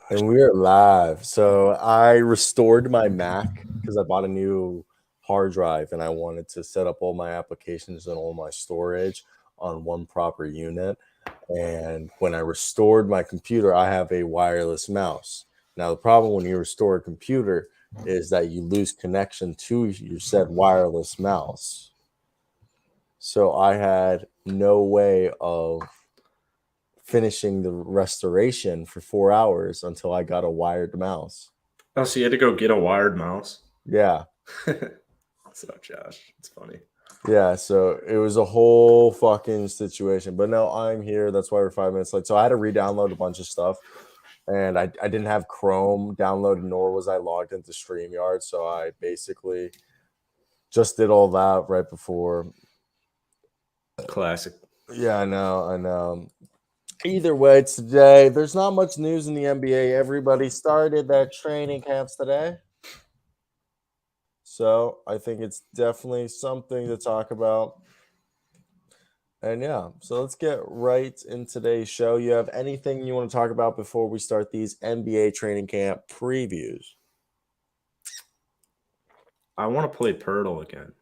And we are live. So I restored my Mac because I bought a new hard drive and I wanted to set up all my applications and all my storage on one proper unit. And when I restored my computer, I have a wireless mouse. Now, the problem when you restore a computer is that you lose connection to your said wireless mouse. So I had no way of finishing the restoration for 4 hours until I got a wired mouse. Oh, so you had to go get a wired mouse? Yeah. So, Josh, it's funny. Yeah, so it was a whole fucking situation. But no, I'm here. That's why we're 5 minutes late. So I had to re-download a bunch of stuff. And I didn't have Chrome downloaded, nor was I logged into StreamYard. So I basically just did all that right before. Classic. Yeah, I know. Either way, today, there's not much news in the NBA. Everybody started their training camps today. So I think it's definitely something to talk about. And yeah, so let's get right in today's show. You have anything you want to talk about before we start these NBA training camp previews? I want to play Pirtle again.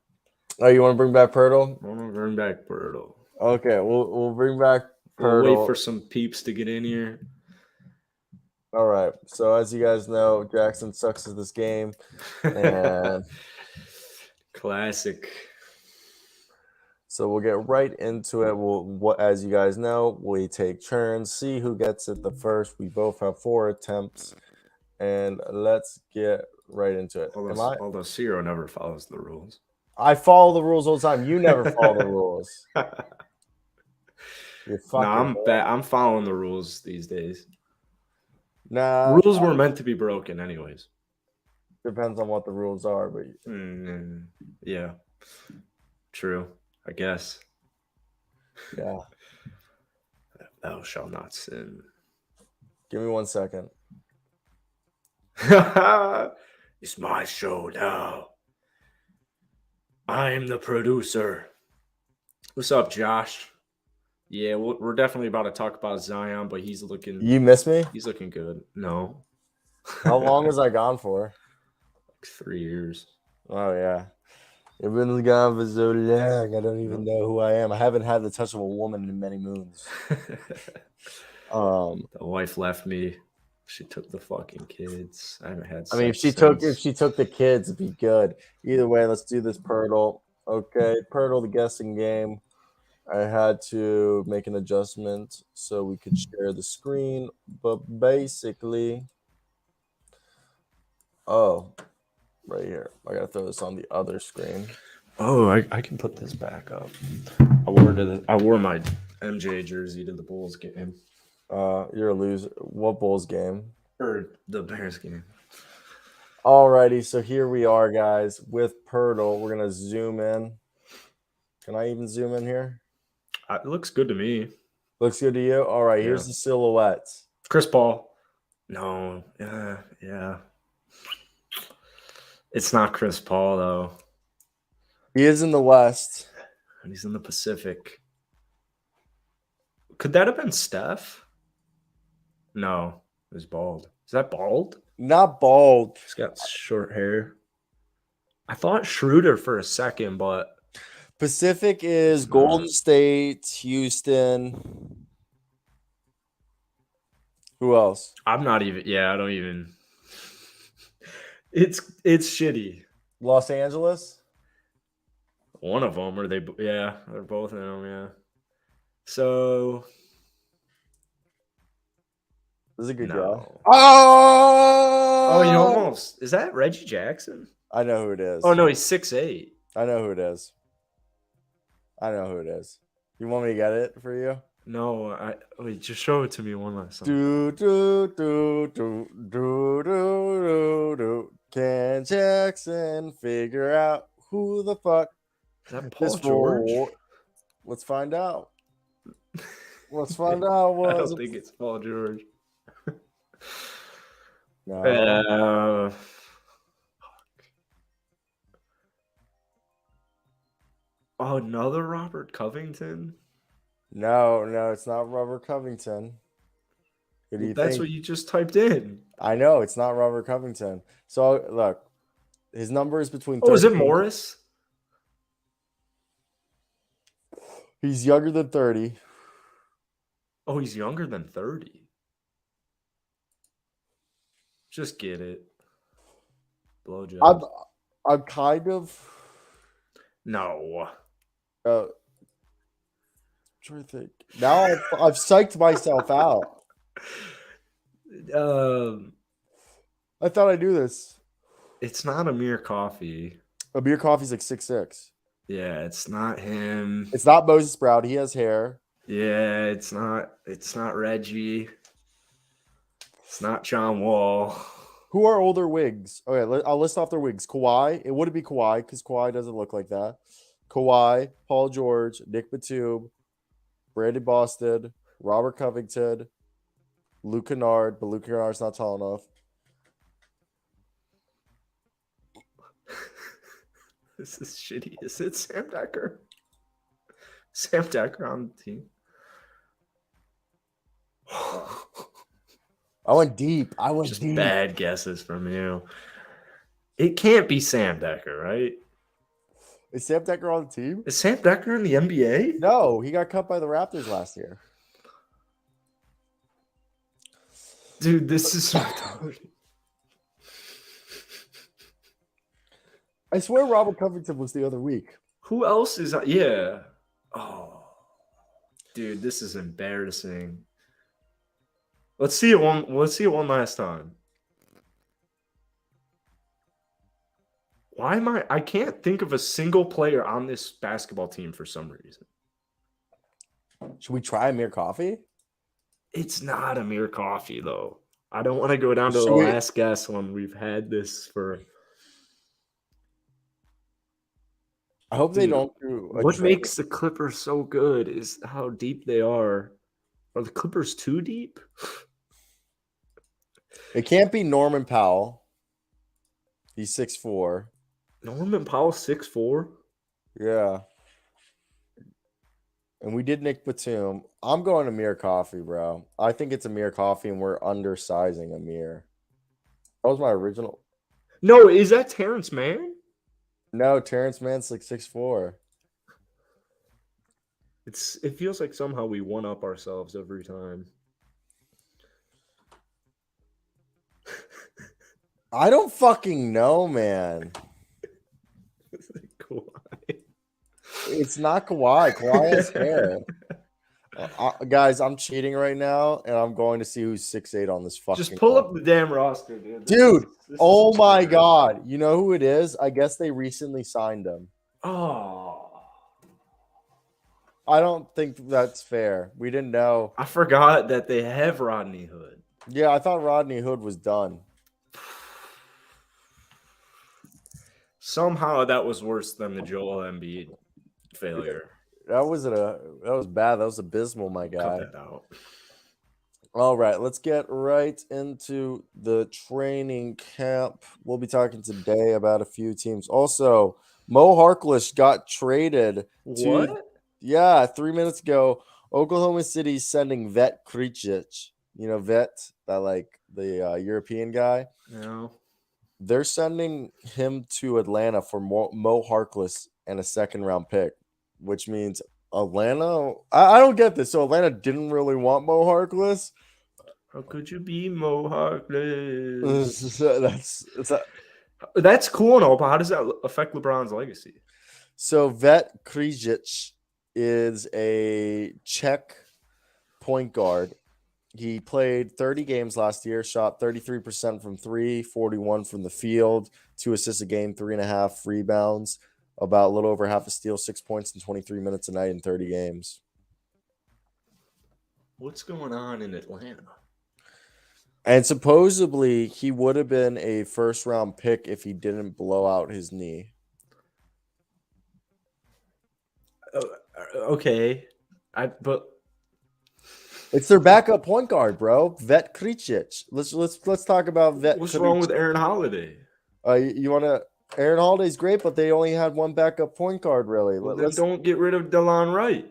Oh, you want to bring back Pirtle? I want to bring back Pirtle. Okay, we'll bring back We'll Pirtle. wait for some peeps to get in here. All right. So as you guys know, Jackson sucks at this game. And Classic. so we'll get right into it. As you guys know, we take turns, see who gets it the first. We both have 4 attempts, and let's get right into it. Although Cyro never follows the rules. I follow the rules all the time. You never follow the rules. You're fucking. I'm following the rules these days. Nah, rules were meant to be broken, anyways. Depends on what the rules are, but yeah, true. I guess. Yeah. Thou shalt not sin. Give me 1 second. It's my show now. I'm the producer. What's up, Josh? Yeah, we're definitely about to talk about Zion, but he's looking. You miss me? He's looking good. No. How long was I gone for? Like 3 years. Oh yeah. You've been gone for so long. I don't even know who I am. I haven't had the touch of a woman in many moons. The wife left me. She took the fucking kids. I haven't had. I mean, if she took the kids, it'd be good. Either way, let's do this Pirtle. Okay, Pirtle, the guessing game. I had to make an adjustment so we could share the screen, but basically, right here. I gotta throw this on the other screen. Oh, I can put this back up. I wore my MJ jersey to the Bulls game. You're a loser. What Bulls game? Or the Bears game. Alrighty, so here we are, guys, with Pirtle. We're gonna zoom in. Can I even zoom in here? It looks good to me. Looks good to you? All right, Yeah. Here's the silhouettes. Chris Paul. No. Yeah. It's not Chris Paul, though. He is in the West. And he's in the Pacific. Could that have been Steph? No, it was bald. Is that bald? Not bald. He's got short hair. I thought Schroeder for a second, but... Pacific is Golden State, Houston. Who else? I'm not even... Yeah, I don't even... It's shitty. Los Angeles? One of them, or they... Yeah, they're both in them, yeah. So... This is a good guy. Oh, you almost... Is that Reggie Jackson? I know who it is. Oh, no, he's 6'8". I know who it is. You want me to get it for you? No, wait, just show it to me one last time. Can Jackson figure out who the fuck is that Paul George? Let's find out. I don't think it's Paul George. No. Oh, another Robert Covington? No, it's not Robert Covington. Who do you That's think? what you just typed in. I know it's not Robert Covington. So look, his number is between Oh, is 30. it Morris? He's younger than 30. Oh, he's younger than 30. Just get it. I'm Blowjob. I'm kind of No. trying to think. Now I've psyched myself out. I thought I knew this. It's not Amir Coffee. Amir Coffey's like 6'6". Yeah, it's not him. It's not Moses Sprout. He has hair. Yeah, it's not Reggie. It's not John Wall. Who are older wigs? Okay, I'll list off their wigs. Kawhi. It wouldn't be Kawhi because Kawhi doesn't look like that. Kawhi, Paul George, Nick Batum, Brandon Boston, Robert Covington, Luke Kennard, but Luke Kennard's not tall enough. This is shitty. Is it Sam Decker? Sam Decker on the team. I went deep. Just bad guesses from you. It can't be Sam Decker, right? Is Sam Decker on the team? Is Sam Decker in the NBA? No, he got cut by the Raptors last year. Dude, this is so I swear Robert Covington was the other week. Who else is yeah. Oh. Dude, this is embarrassing. Let's see it one last time. Why am I can't think of a single player on this basketball team for some reason. Should we try Amir Coffey? It's not Amir Coffey, though. I don't want to go down to the last guess when we've had this for. I hope they don't do what makes the Clippers so good is how deep they are. Are the Clippers too deep? It can't be Norman Powell. He's 6'4". Norman Powell 6'4"? Yeah. And we did Nick Batum. I'm going Amir Coffey, bro. I think it's Amir Coffey, and we're undersizing Amir. That was my original. No, is that Terrence Mann? No, Terrence Mann's like 6'4". It feels like somehow we one up ourselves every time. I don't fucking know, man. Kawhi. It's not Kawhi. Kawhi has hair. Guys, I'm cheating right now, and I'm going to see who's 6'8" on this fucking. Just pull up the damn roster, dude. Dude, oh my God. You know who it is? I guess they recently signed him. Oh. I don't think that's fair. We didn't know. I forgot that they have Rodney Hood. Yeah, I thought Rodney Hood was done. Somehow that was worse than the Joel Embiid failure. That was bad. That was abysmal, my guy. Cut that out. All right, let's get right into the training camp. We'll be talking today about a few teams. Also, Mo Harkless got traded. What? 3 minutes ago. Oklahoma City sending Vet Kricic. You know Vet, that like the European guy. No. They're sending him to Atlanta for Mo Harkless and a second-round pick, which means Atlanta. I don't get this. So Atlanta didn't really want Mo Harkless. How could you be Mo Harkless? That's That's cool and all, but how does that affect LeBron's legacy? So Vet Kricic is a Czech point guard. He played 30 games last year, shot 33% from three, 41 from the field, 2 assists a game, 3.5 rebounds, about a little over half a steal, 6 points in 23 minutes a night in 30 games. What's going on in Atlanta? And supposedly he would have been a first-round pick if he didn't blow out his knee. Okay, but it's their backup point guard, bro. Vet Kricic. Let's talk about Vet. What's wrong with Aaron Holiday? You want to? Aaron Holiday's great, but they only had one backup point guard, really. Well, then don't get rid of DeLon Wright.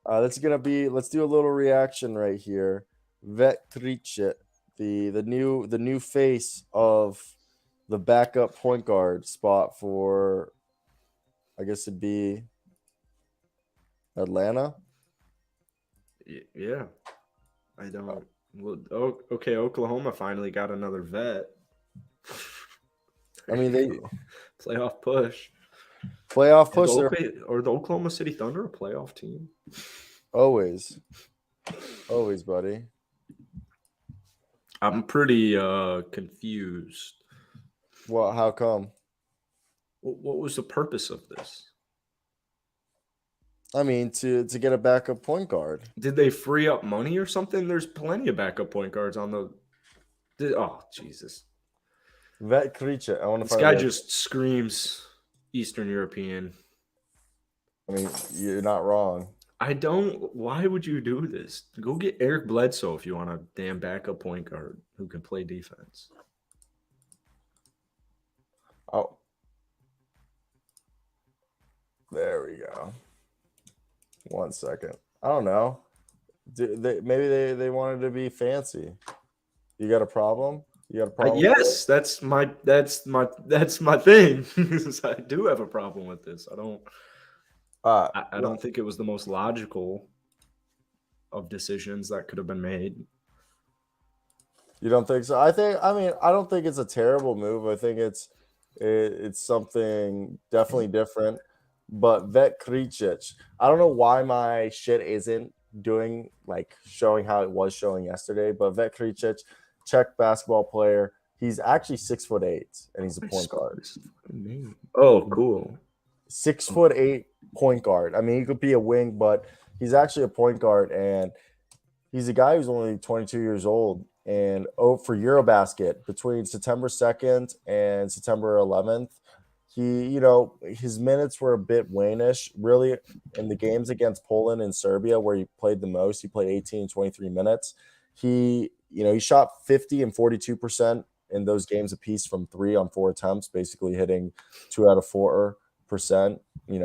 Let's do a little reaction right here. Vetrice, the new face of the backup point guard spot for, I guess it'd be Atlanta. Yeah, I don't. Well, oh, okay. Oklahoma finally got another vet. I There mean, you they go. Playoff push. playoff Is push. They're the Oklahoma City Thunder a playoff team? always, always, buddy. I'm pretty confused. Well, how come? What was the purpose of this? I mean, to get a backup point guard. Did they free up money or something? There's plenty of backup point guards on the. Oh Jesus! Vetrice. I want to This find guy a just screams Eastern European. I mean, you're not wrong. I don't. Why would you do this? Go get Eric Bledsoe if you want a damn backup point guard who can play defense. Oh, there we go. 1 second. I don't know. Maybe they wanted to be fancy. You got a problem? You got a problem? Yes, that's my thing. I do have a problem with this. I don't Well, think it was the most logical of decisions that could have been made. you don't think so? I mean, I don't think it's a terrible move. I think it's something definitely different. But Vet Kricic, I don't know why my shit isn't doing like showing how it was showing yesterday. But Vet Kricic, Czech basketball player. He's actually 6'8", and he's a point guard. Oh, cool. 6'8" point guard. I mean, he could be a wing, but he's actually a point guard, and he's a guy who's only 22 years old. And for Eurobasket, between September 2nd and September 11th, his minutes were a bit waneish. Really, in the games against Poland and Serbia, where he played the most, he played 18, 23 minutes. He shot 50 and 42% in those games apiece from 3 on 4 attempts, basically hitting 2 out of 4%. He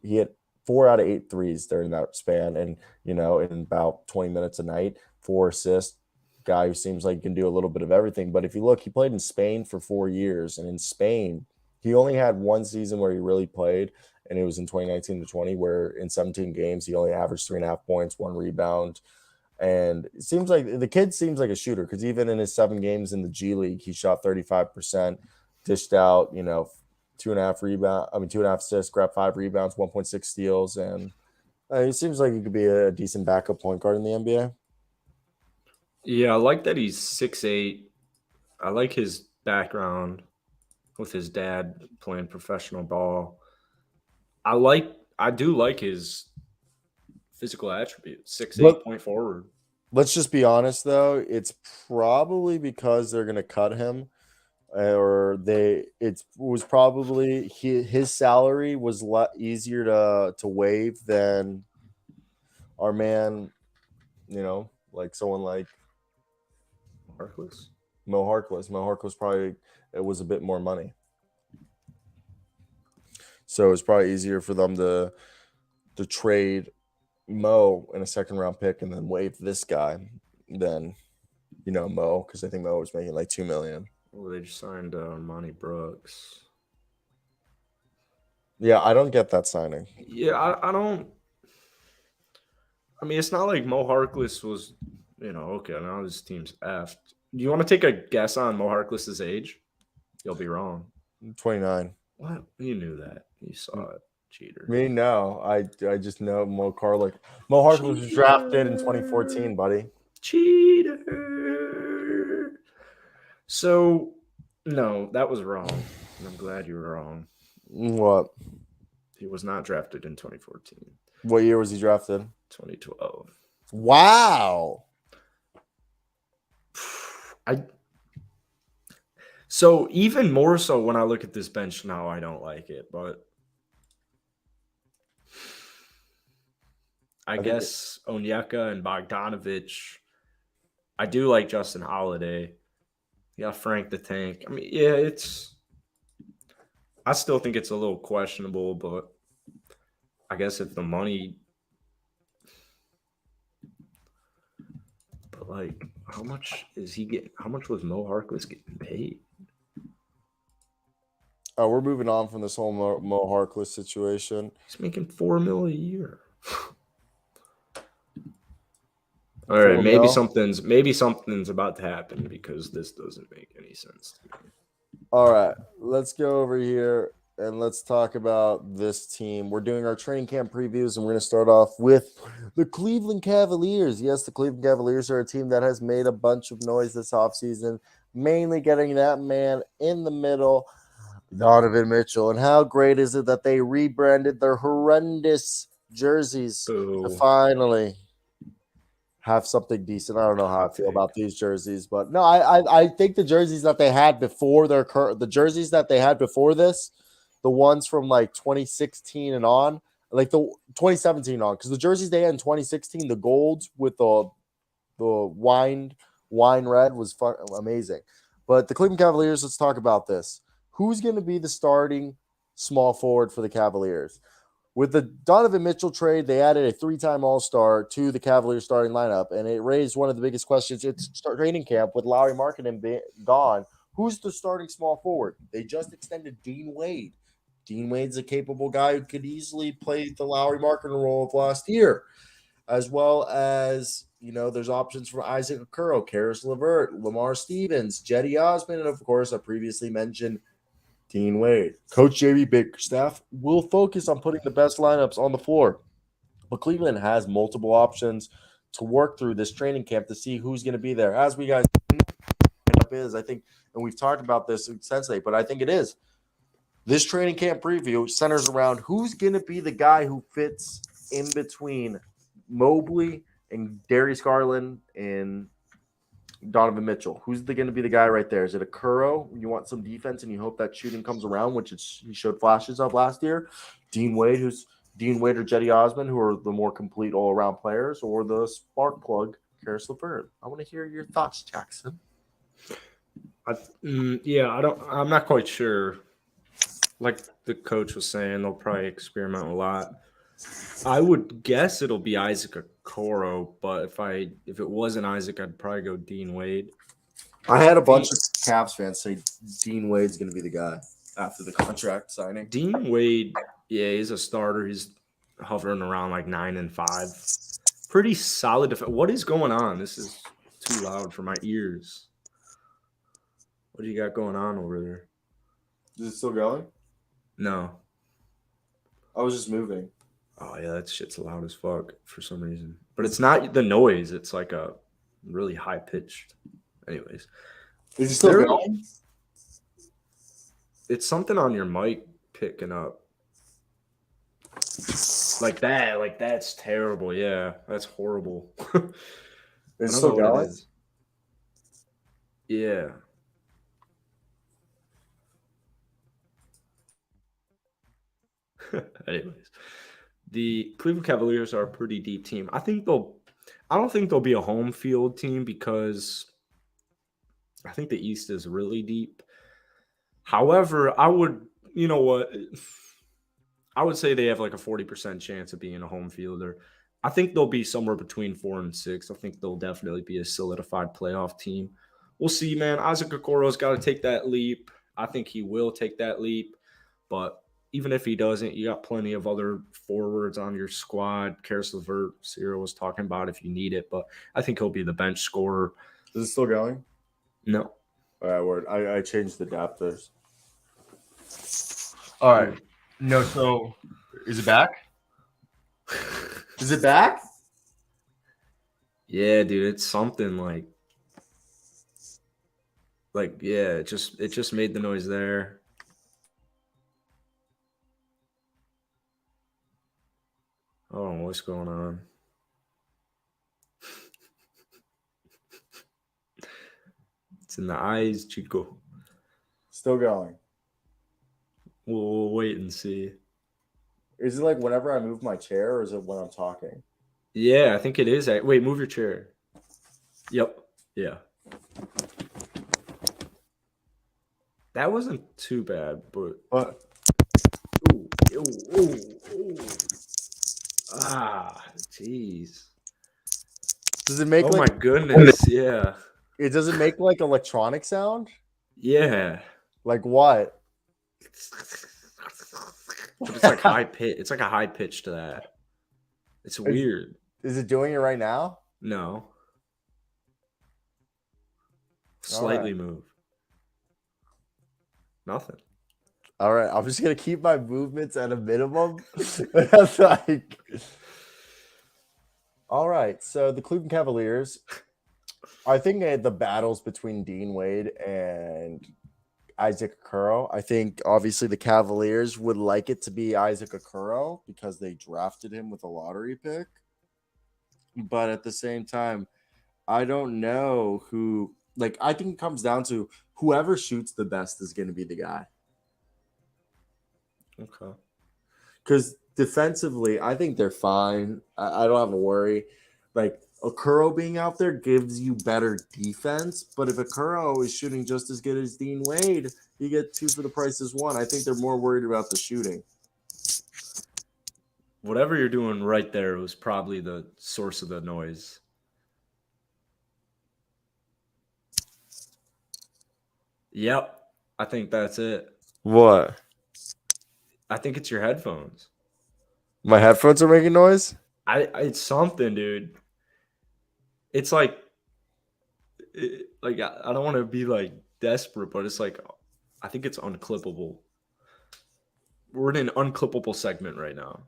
hit 4 out of 8 threes during that span, and in about 20 minutes a night, 4 assists. Guy who seems like he can do a little bit of everything. But if you look, he played in Spain for 4 years, and in Spain, he only had one season where he really played, and it was in 2019 to 20, where in 17 games he only averaged 3.5 points, 1 rebound. And it seems like the kid seems like a shooter, because even in his 7 games in the G League, he shot 35%, dished out 2.5 assists, grabbed 5 rebounds, 1.6 steals, and it seems like he could be a decent backup point guard in the NBA. Yeah, I like that he's 6'8". I like his background with his dad playing professional ball. I do like his physical attributes. 6'8" point forward. Let's just be honest, though. It's probably because they're going to cut him, it was probably his salary was easier to waive than our man, like someone like Harkless. Mo Harkless. Mo Harkless probably it was a bit more money, so it's probably easier for them to trade Mo in a 2nd-round pick and then waive this guy than Mo, because I think Mo was making like $2 million. Well, they just signed Monty Brooks. Yeah, I don't get that signing. Yeah, I don't. I mean, it's not like Mo Harkless was, okay, now this team's effed. Do you want to take a guess on Mo Harkless's age? You'll be wrong. 29. What? You knew that. You saw it. Cheater. Me, no. I just know Mo Harkless was drafted in 2014, buddy. Cheater. So, no, that was wrong. And I'm glad you were wrong. What? He was not drafted in 2014. What year was he drafted? 2012. Wow. So even more so when I look at this bench now, I don't like it, but I guess Onyeka and Bogdanovich. I do like Justin Holiday. Yeah, Frank the Tank. I mean, yeah, I still think it's a little questionable, but I guess if the money. But But like, how much is he getting? How much was Mo Harkless getting paid? Oh, we're moving on from this whole Mo Harkless situation. He's making $4 million a year. All right, maybe something's about to happen because this doesn't make any sense to me. All right, let's go over here and let's talk about this team. We're doing our training camp previews, and we're going to start off with the Cleveland Cavaliers. Yes, the Cleveland Cavaliers are a team that has made a bunch of noise this offseason, mainly getting that man in the middle, Donovan Mitchell. And how great is it that they rebranded their horrendous jerseys to finally have something decent. I don't know how I feel about these jerseys, but no, I think the jerseys that they had before the jerseys that they had before this, the ones from like 2016 and on, like the 2017 on, because the jerseys they had in 2016, the golds with the wine red was amazing. But the Cleveland Cavaliers, let's talk about this. Who's going to be the starting small forward for the Cavaliers? With the Donovan Mitchell trade, they added a 3-time All-Star to the Cavaliers starting lineup, and it raised one of the biggest questions. It's training camp with Lauri Markkanen gone. Who's the starting small forward? They just extended Dean Wade. Dean Wade's a capable guy who could easily play the Lauri Markkanen role of last year, as well as, there's options for Isaac Okoro, Karis LeVert, Lamar Stevens, Jetty Osman, and, of course, I previously mentioned Dean Wade. Coach J.B. Bickerstaff will focus on putting the best lineups on the floor. But Cleveland has multiple options to work through this training camp to see who's going to be there. As we guys is, I think, and we've talked about this extensively, but I think it is. This training camp preview centers around who's going to be the guy who fits in between Mobley and Darius Garland and Donovan Mitchell. Who's going to be the guy right there? Is it Okoro? You want some defense and you hope that shooting comes around, which he showed flashes of last year. Dean Wade or Jetty Osman, who are the more complete all-around players, or the spark plug, Karis LeVert. I want to hear your thoughts, Jackson. I'm not quite sure. Like the coach was saying, they'll probably experiment a lot. I would guess it'll be Isaac Okoro, but if it wasn't Isaac, I'd probably go Dean Wade. I had a bunch of Cavs fans say Dean Wade's going to be the guy after the contract signing. Dean Wade, he's a starter. He's hovering around like 9 and 5. Pretty solid. What is going on? This is too loud for my ears. What do you got going on over there? Is it still going? No. I was just moving. Oh, yeah, that shit's loud as fuck for some reason. But it's not the noise. It's like a really high-pitched. Anyways. Is it still going? It's something on your mic picking up. Like that. Like, that's terrible. Yeah, that's horrible. It's still going? Yeah. Anyways. The Cleveland Cavaliers are a pretty deep team. I don't think they'll be a home field team because I think the East is really deep. However, I would say they have like a 40% chance of being a home fielder. I think they'll be somewhere between 4 and 6. I think they'll definitely be a solidified playoff team. We'll see, man. Isaac Okoro's got to take that leap. I think he will take that leap, but even if he doesn't, you got plenty of other forwards on your squad. Karis LeVert, Cyro was talking about if you need it, but I think he'll be the bench scorer. Is it still going? No. All right, word. I changed the adapters. All right. No, so is it back? Is it back? Yeah, dude, it's something like yeah, it just made the noise there. Oh, what's going on? It's in the eyes, Chico. Still going. We'll wait and see. Is it like whenever I move my chair, or is it when I'm talking? Yeah, I think it is. Wait, move your chair. Yep. Yeah. That wasn't too bad, but ooh. Ah, jeez. Does it make Oh like my goodness. Yeah. it doesn't make like electronic sound? Yeah. Like what? But it's like high pitch. It's like a high pitch to that. It's is, weird. is it doing it right now? No. All right. Slightly move. Nothing. All right. I'm just gonna keep my movements at a minimum. That's like all right. So the Cleveland Cavaliers, I think the battles between Dean Wade and Isaac Okoro. I think obviously the Cavaliers would like it to be Isaac Okoro because they drafted him with a lottery pick. But at the same time, I don't know who. Like, I think it comes down to whoever shoots the best is going to be the guy. Okay. Because defensively, I think they're fine. I don't have a worry. Like, Okoro being out there gives you better defense. But if Okoro is shooting just as good as Dean Wade, you get two for the price as one. I think they're more worried about the shooting. Whatever you're doing right there was probably the source of the noise. Yep. I think that's it. What? I think it's your headphones. My headphones are making noise? It's something, dude. It's like I don't want to be like desperate, but it's like I think it's unclippable. We're in an unclippable segment right now.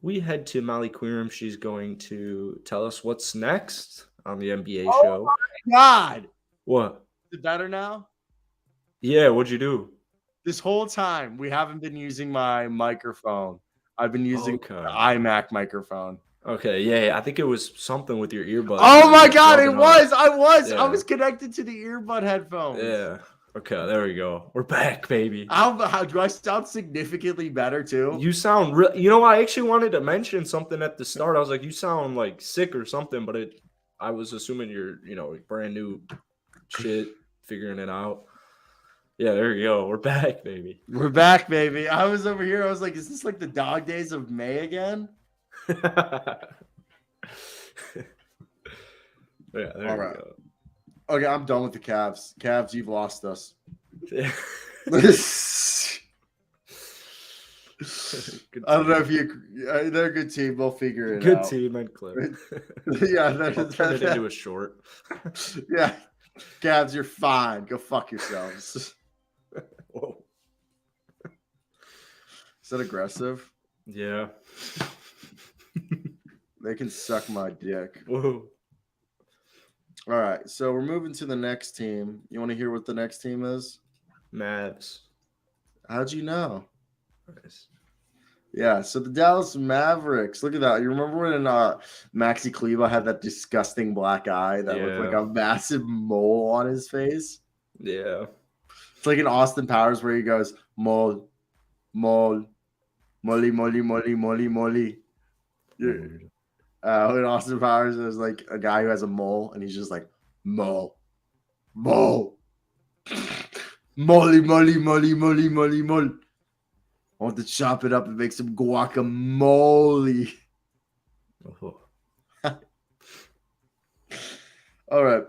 We head to Molly Queeram. She's going to tell us what's next on the NBA show. God, What? is it better now? Yeah, what'd you do? This whole time we haven't been using my microphone. I've been using Okay. the iMac microphone. Okay, yeah, I think it was something with your earbuds. Oh my God, it rubbing was! off. I was connected to the earbud headphones. Yeah. Okay, there we go. We're back, baby. How do I sound significantly better too? You sound real. You know, I actually wanted to mention something at the start. I was like, you sound like sick or something, but I was assuming you're, brand new shit, figuring it out. Yeah, there you go. We're back, baby. We're back, baby. I was over here. I was like, is this like the dog days of May again? Yeah, there All you right. go. Okay, I'm done with the Cavs. Cavs, you've lost us. Yeah. I don't know if they're a good team. They'll figure it Good out. team and clip. Yeah, I'll turn it into a short. Yeah, Cavs, you're fine. Go fuck yourselves. Whoa. Is that aggressive? Yeah. They can suck my dick. Whoa. All right, so we're moving to the next team. You want to hear what the next team is? Mavs. How'd you know? Nice. Yeah, so the Dallas Mavericks. Look at that. You remember when Maxi Kleber had that disgusting black eye that looked like a massive mole on his face? Yeah. It's like in Austin Powers where he goes, mole, mole, molly, molly, molly, molly, molly. Weird. In Austin Powers, there's like a guy who has a mole and he's just like, mole, mole, molly, molly, molly, molly, molly, molly. I want to chop it up and make some guacamole. Oh. All right.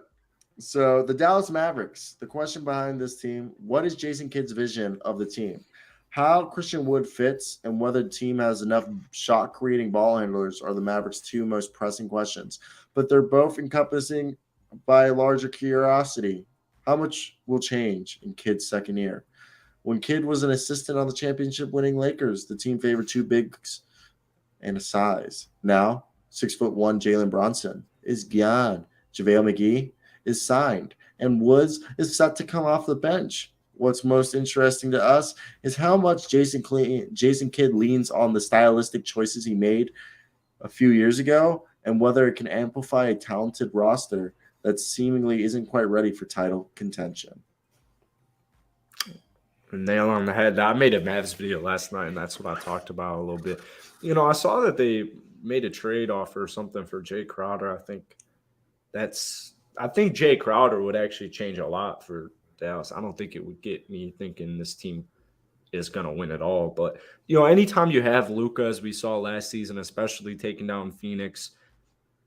So the Dallas Mavericks, the question behind this team, what is Jason Kidd's vision of the team? How Christian Wood fits and whether the team has enough shot-creating ball handlers are the Mavericks' two most pressing questions. But they're both encompassing by a larger curiosity. How much will change in Kidd's second year? When Kidd was an assistant on the championship-winning Lakers, the team favored two bigs and a size. Now, 6'1" Jalen Brunson is gone. JaVale McGee is signed, and Woods is set to come off the bench. What's most interesting to us is how much Jason Kidd leans on the stylistic choices he made a few years ago and whether it can amplify a talented roster that seemingly isn't quite ready for title contention. Nail on the head. I made a Mavs video last night, and that's what I talked about a little bit. I saw that they made a trade offer or something for Jay Crowder. I think Jay Crowder would actually change a lot for Dallas. I don't think it would get me thinking this team is going to win it all. But, anytime you have Luka, as we saw last season, especially taking down Phoenix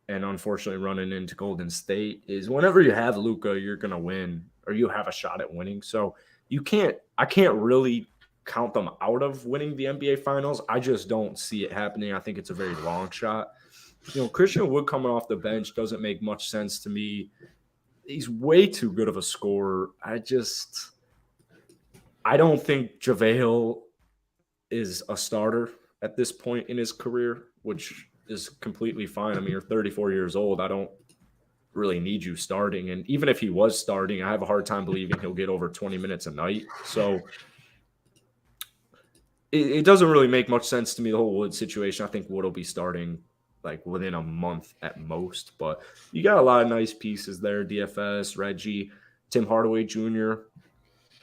and unfortunately running into Golden State, is whenever you have Luka, you're going to win, or you have a shot at winning. So I can't really count them out of winning the NBA Finals. I just don't see it happening. I think it's a very long shot. Christian Wood coming off the bench doesn't make much sense to me. He's way too good of a scorer. I don't think JaVale is a starter at this point in his career, which is completely fine. I mean, you're 34 years old. I don't really need you starting. And even if he was starting, I have a hard time believing he'll get over 20 minutes a night. So it doesn't really make much sense to me, the whole Wood situation. I think Wood will be starting like within a month at most. But you got a lot of nice pieces there. DFS, Reggie, Tim Hardaway Jr.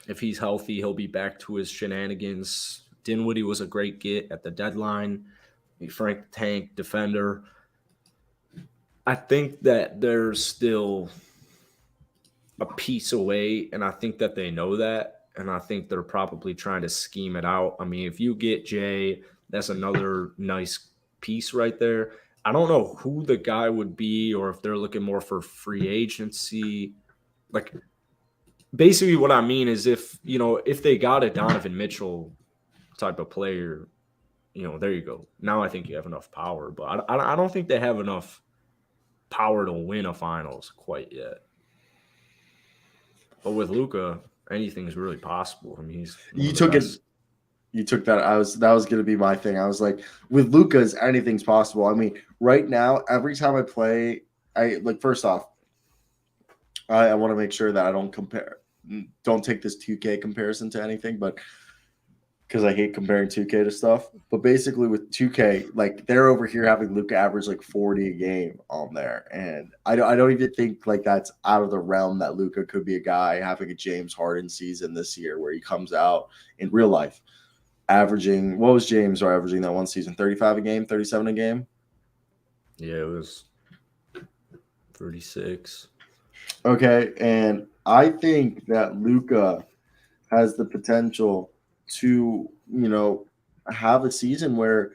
If he's healthy, he'll be back to his shenanigans. Dinwiddie was a great get at the deadline. Frank the Tank, defender. I think that there's still a piece away, and I think that they know that, and I think they're probably trying to scheme it out. I mean, if you get Jay, that's another nice piece right there. I don't know who the guy would be, or if they're looking more for free agency. Like, basically what I mean is if they got a Donovan Mitchell type of player, there you go. Now I think you have enough power, but I don't think they have enough power to win a finals quite yet. But with Luka, anything's really possible. I mean, You took that. That was gonna be my thing. I was like, with Luka's, anything's possible. I mean, right now, every time I play, first off, I want to make sure that I don't take this 2K comparison to anything, but because I hate comparing 2K to stuff. But basically with 2K, like they're over here having Luka average like 40 a game on there. And I don't even think like that's out of the realm that Luka could be a guy having a James Harden season this year where he comes out in real life averaging, what was James averaging that one season? 35 a game, 37 a game? Yeah, it was 36. Okay, and I think that Luka has the potential to, have a season where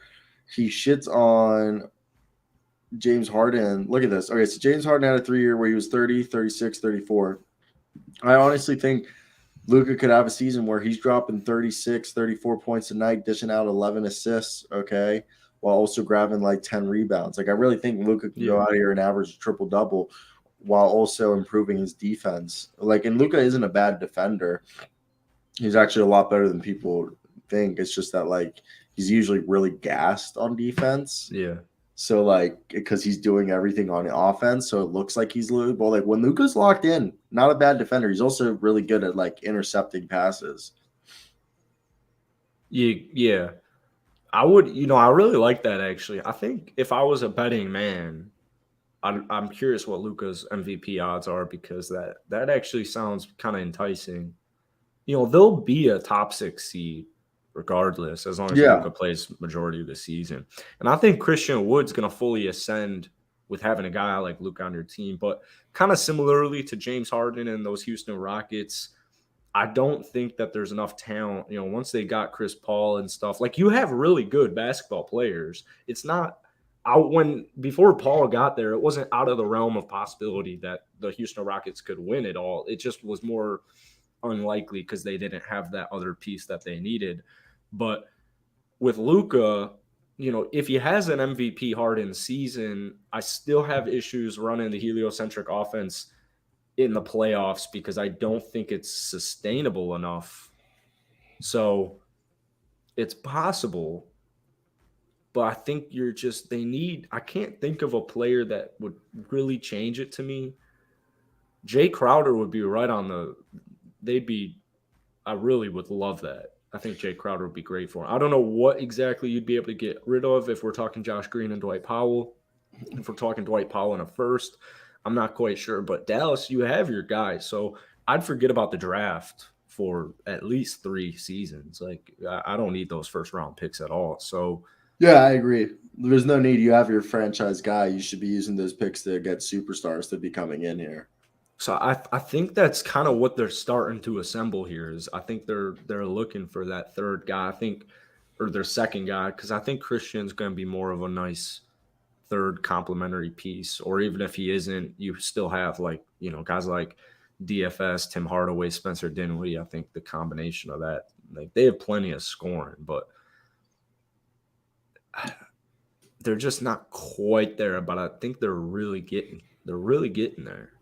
he shits on James Harden. Look at this. Okay, so James Harden had a 3-year where he was 30, 36, 34. I honestly think Luka could have a season where he's dropping 36, 34 points a night, dishing out 11 assists, okay, while also grabbing like 10 rebounds. Like, I really think Luka can go out here and average a triple-double while also improving his defense. Like, and Luka isn't a bad defender. He's actually a lot better than people think. It's just that, like, he's usually really gassed on defense. Yeah. So, like, because he's doing everything on offense, so it looks like he's losing. But, like, when Luka's locked in, not a bad defender. He's also really good at, like, intercepting passes. Yeah. I would, I really like that, actually. I think if I was a betting man, I'm curious what Luka's MVP odds are, because that actually sounds kind of enticing. They'll be a top 6 seed regardless, as long as Luka plays majority of the season. And I think Christian Wood's going to fully ascend with having a guy like Luka on your team. But kind of similarly to James Harden and those Houston Rockets, I don't think that there's enough talent. Once they got Chris Paul and stuff, like, you have really good basketball players. It's not out before Paul got there, it wasn't out of the realm of possibility that the Houston Rockets could win it all. It just was more unlikely because they didn't have that other piece that they needed. But with Luka, if he has an MVP Harden season, I still have issues running the heliocentric offense in the playoffs because I don't think it's sustainable enough. So it's possible, but I think I can't think of a player that would really change it to me. Jay Crowder would be right on I really would love that. I think Jay Crowder would be great for him. I don't know what exactly you'd be able to get rid of if we're talking Josh Green and Dwight Powell. If we're talking Dwight Powell in a first, I'm not quite sure. But Dallas, you have your guys. So I'd forget about the draft for at least 3 seasons. Like, I don't need those first-round picks at all. So yeah, I agree. There's no need. You have your franchise guy. You should be using those picks to get superstars to be coming in here. So I think that's kind of what they're starting to assemble here. Is I think they're looking for that third guy. I think, or their second guy, because I think Christian's going to be more of a nice third complementary piece. Or even if he isn't, you still have guys like DFS, Tim Hardaway, Spencer Dinwiddie. I think the combination of that, like they have plenty of scoring, but they're just not quite there. But I think they're really getting there.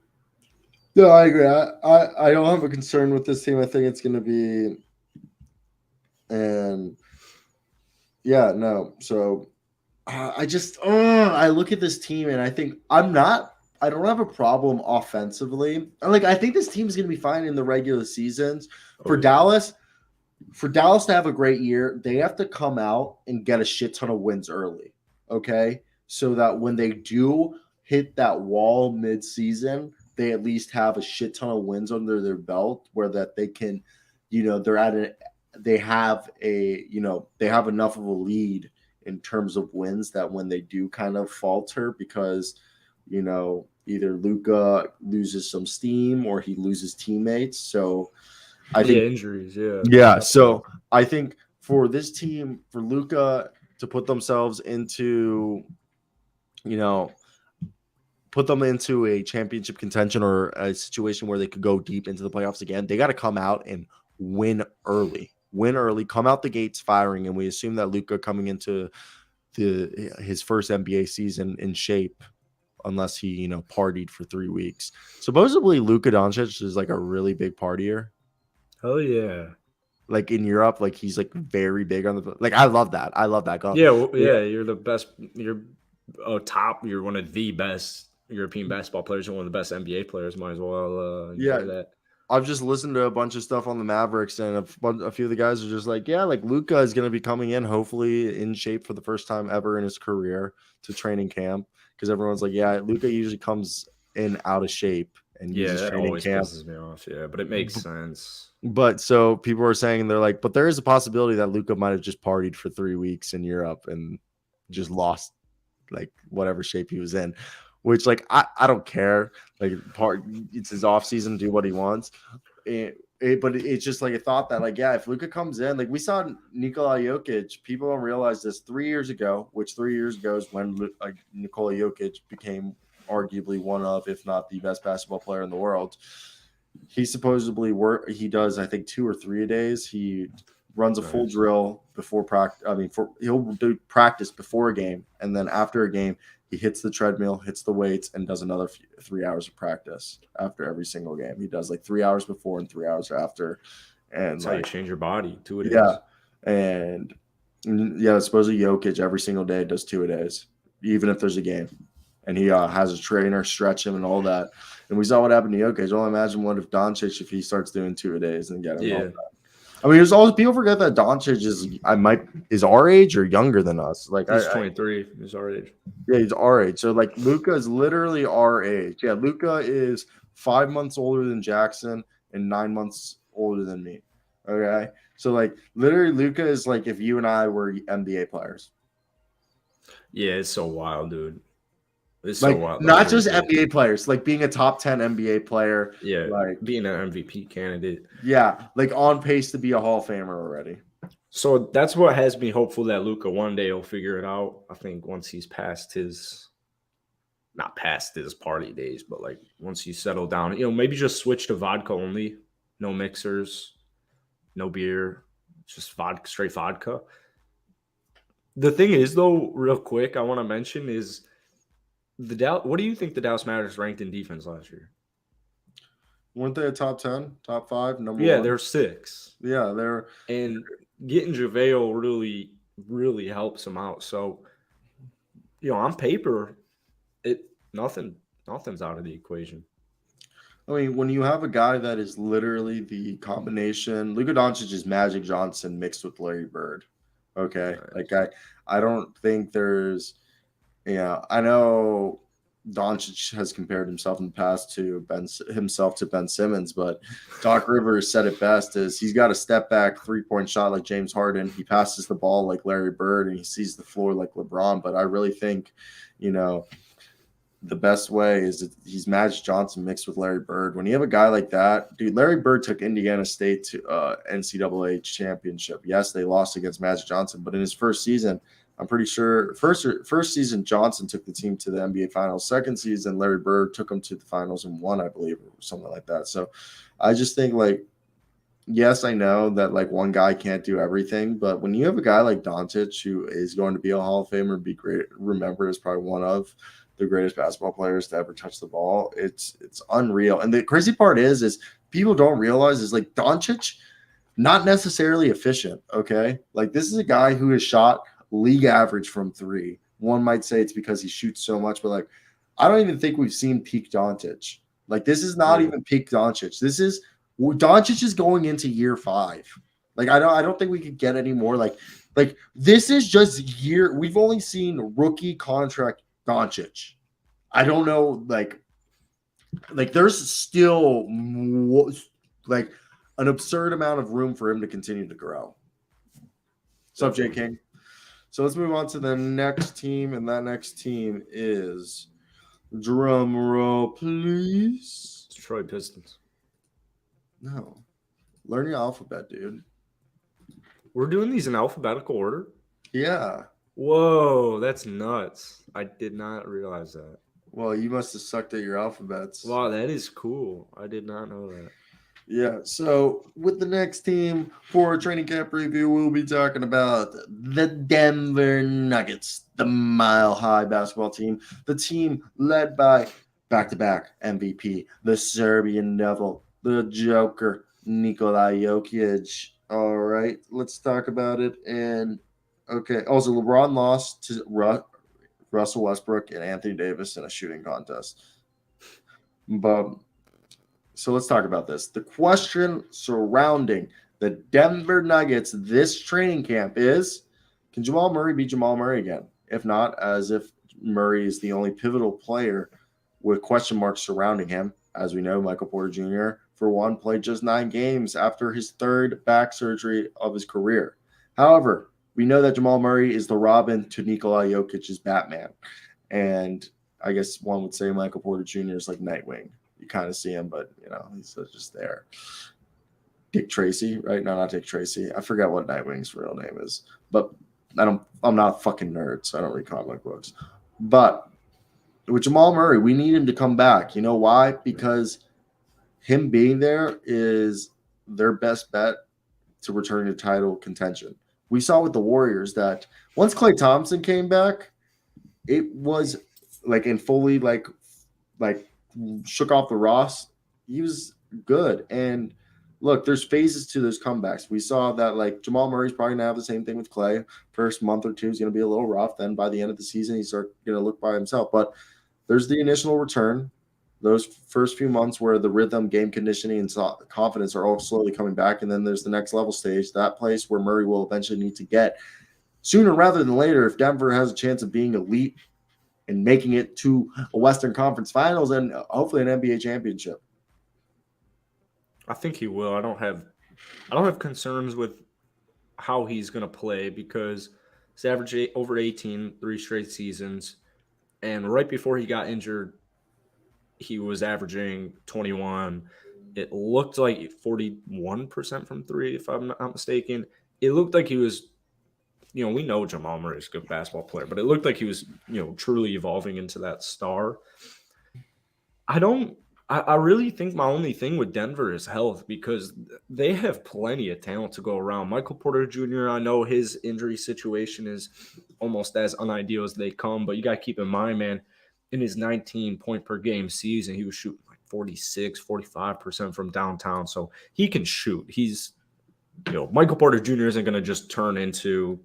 No, I agree. I don't have a concern with this team. I think it's going to be, and yeah, no. So I look at this team and I think I don't have a problem offensively. I think this team is going to be fine in the regular seasons. For Dallas to have a great year, they have to come out and get a shit ton of wins early. Okay, so that when they do hit that wall mid-season, they at least have a shit ton of wins under their belt where that they can, they have enough of a lead in terms of wins that when they do kind of falter because, either Luka loses some steam or he loses teammates. So I think injuries. Yeah. Yeah. So I think for this team, for Luka to put themselves into, put them into a championship contention or a situation where they could go deep into the playoffs again, they got to come out and win early, come out the gates firing. And we assume that Luka coming into his first NBA season in shape, unless he, partied for 3 weeks. Supposedly Luka Doncic is like a really big partier. Oh yeah. Like in Europe, like he's like very big on the, like, I love that. Yeah. You're the best. You're top. You're one of the best European basketball players and one of the best NBA players. Might as well enjoy that. I've just listened to a bunch of stuff on the Mavericks, and a few of the guys are just like, yeah, like Luka is going to be coming in, hopefully in shape for the first time ever in his career to training camp. Because everyone's like, yeah, Luka usually comes in out of shape and uses that training always camp. pisses me off. Yeah, but it makes sense. But so people are saying, they're like, but there is a possibility that Luka might have just partied for 3 weeks in Europe and just lost like whatever shape he was in. Which, like, I don't care. Like, it's his off season, do what he wants. But it's just like a thought that, like, yeah, if Luka comes in, like we saw Nikola Jokic, people don't realize this 3 years ago, which 3 years ago is when Nikola Jokic became arguably one of, if not the best basketball player in the world. He supposedly he does, I think, 2 or 3 a days. He runs a full drill before practice. He'll do practice before a game, and then after a game, he hits the treadmill, hits the weights, and does another 3 hours of practice after every single game. He does like 3 hours before and 3 hours after. And that's how you change your body 2 a days. Yeah. And yeah, supposedly Jokic every single day does 2 a days, even if there's a game. And he has a trainer stretch him and all that. And we saw what happened to Jokic. Well, imagine what if Doncic, if he starts doing 2 a days and get him all that. I mean, there's always people forget that Doncic is our age or younger than us. Like he's 23. He's our age. Yeah, he's our age. So like Luka is literally our age. Yeah, Luka is 5 months older than Jackson and 9 months older than me. Okay, so like literally Luka is like if you and I were NBA players. Yeah, it's so wild, dude. It's like so wild. Not just NBA players, like being a top 10 NBA player. Yeah, like being an MVP candidate. Yeah, like on pace to be a Hall of Famer already. So that's what has me hopeful that Luka one day will figure it out. I think once he's not past his party days, but like once he's settled down, maybe just switch to vodka only, no mixers, no beer, just vodka, straight vodka. The thing is, though, real quick, I want to mention is what do you think the Dallas Mavericks ranked in defense last year? Weren't they a top 10, top 5, number 1? Yeah, they're 6. Yeah, they're and getting JaVale really, really helps them out. So, on paper, nothing's out of the equation. I mean, when you have a guy that is literally the combination, Luka Doncic is Magic Johnson mixed with Larry Bird. Okay, right. Like I don't think there's. Yeah, I know Doncic has compared himself in the past to Ben Simmons, but Doc Rivers said it best: is he's got a step back 3-point shot like James Harden. He passes the ball like Larry Bird, and he sees the floor like LeBron. But I really think, the best way is that he's Magic Johnson mixed with Larry Bird. When you have a guy like that, dude, Larry Bird took Indiana State to NCAA championship. Yes, they lost against Magic Johnson, but in his first season, I'm pretty sure first season Johnson took the team to the NBA Finals. Second season, Larry Bird took them to the finals and won, I believe, or something like that. So I just think like, yes, I know that like one guy can't do everything, but when you have a guy like Doncic who is going to be a Hall of Famer, be great, remembered as probably one of the greatest basketball players to ever touch the ball, it's unreal. And the crazy part is people don't realize is like Doncic, not necessarily efficient. Okay, like this is a guy who has shot league average from three. One might say it's because he shoots so much, but like I don't even think we've seen peak Doncic. Like this is not even peak Doncic. This is Doncic is going into year 5. Like I don't think we could get any more like this is just year. We've only seen rookie contract Doncic. I don't know like there's still like an absurd amount of room for him to continue to grow. What's up, J King? So let's move on to the next team, and that next team is, drum roll, please. Detroit Pistons. No. Learn your alphabet, dude. We're doing these in alphabetical order? Yeah. Whoa, that's nuts. I did not realize that. Well, you must have sucked at your alphabets. Wow, that is cool. I did not know that. Yeah, so with the next team for a training camp review, we'll be talking about the Denver Nuggets, the mile-high basketball team, the team led by back-to-back MVP, the Serbian Devil, the Joker, Nikola Jokic. All right, let's talk about it. And okay, also LeBron lost to Russell Westbrook and Anthony Davis in a shooting contest. But so let's talk about this. The question surrounding the Denver Nuggets this training camp is, can Jamal Murray be Jamal Murray again? If not, as if Murray is the only pivotal player with question marks surrounding him. As we know, Michael Porter Jr., for one, played just 9 games after his 3rd back surgery of his career. However, we know that Jamal Murray is the Robin to Nikola Jokic's Batman. And I guess one would say Michael Porter Jr. is like Nightwing. You kind of see him, but, you know, he's just there. Dick Tracy, right? No, not Dick Tracy. I forgot what Nightwing's real name is. But I'm not a fucking nerd, so I don't read comic books. But with Jamal Murray, we need him to come back. You know why? Because him being there is their best bet to return to title contention. We saw with the Warriors that once Klay Thompson came back, it was like in fully like shook off the Ross. He was good. And look, there's phases to those comebacks. We saw that like Jamal Murray's probably gonna have the same thing with Klay. First month or two is gonna be a little rough. Then by the end of the season, he's gonna look by himself. But there's the initial return. Those first few months where the rhythm, game conditioning, and confidence are all slowly coming back. And then there's the next level stage, that place where Murray will eventually need to get sooner rather than later if Denver has a chance of being elite and making it to a Western Conference Finals and hopefully an NBA championship. I think he will. I don't have concerns with how he's going to play because he's averaged over 18 3 straight seasons. And right before he got injured, he was averaging 21. It looked like 41% from 3, if I'm not mistaken. It looked like he was, we know Jamal Murray is a good basketball player, but it looked like he was, truly evolving into that star. I really think my only thing with Denver is health because they have plenty of talent to go around. Michael Porter Jr., I know his injury situation is almost as unideal as they come, but you got to keep in mind, man, in his 19-point-per-game season, he was shooting like 46, 45% from downtown. So he can shoot. He's, Michael Porter Jr. isn't going to just turn into,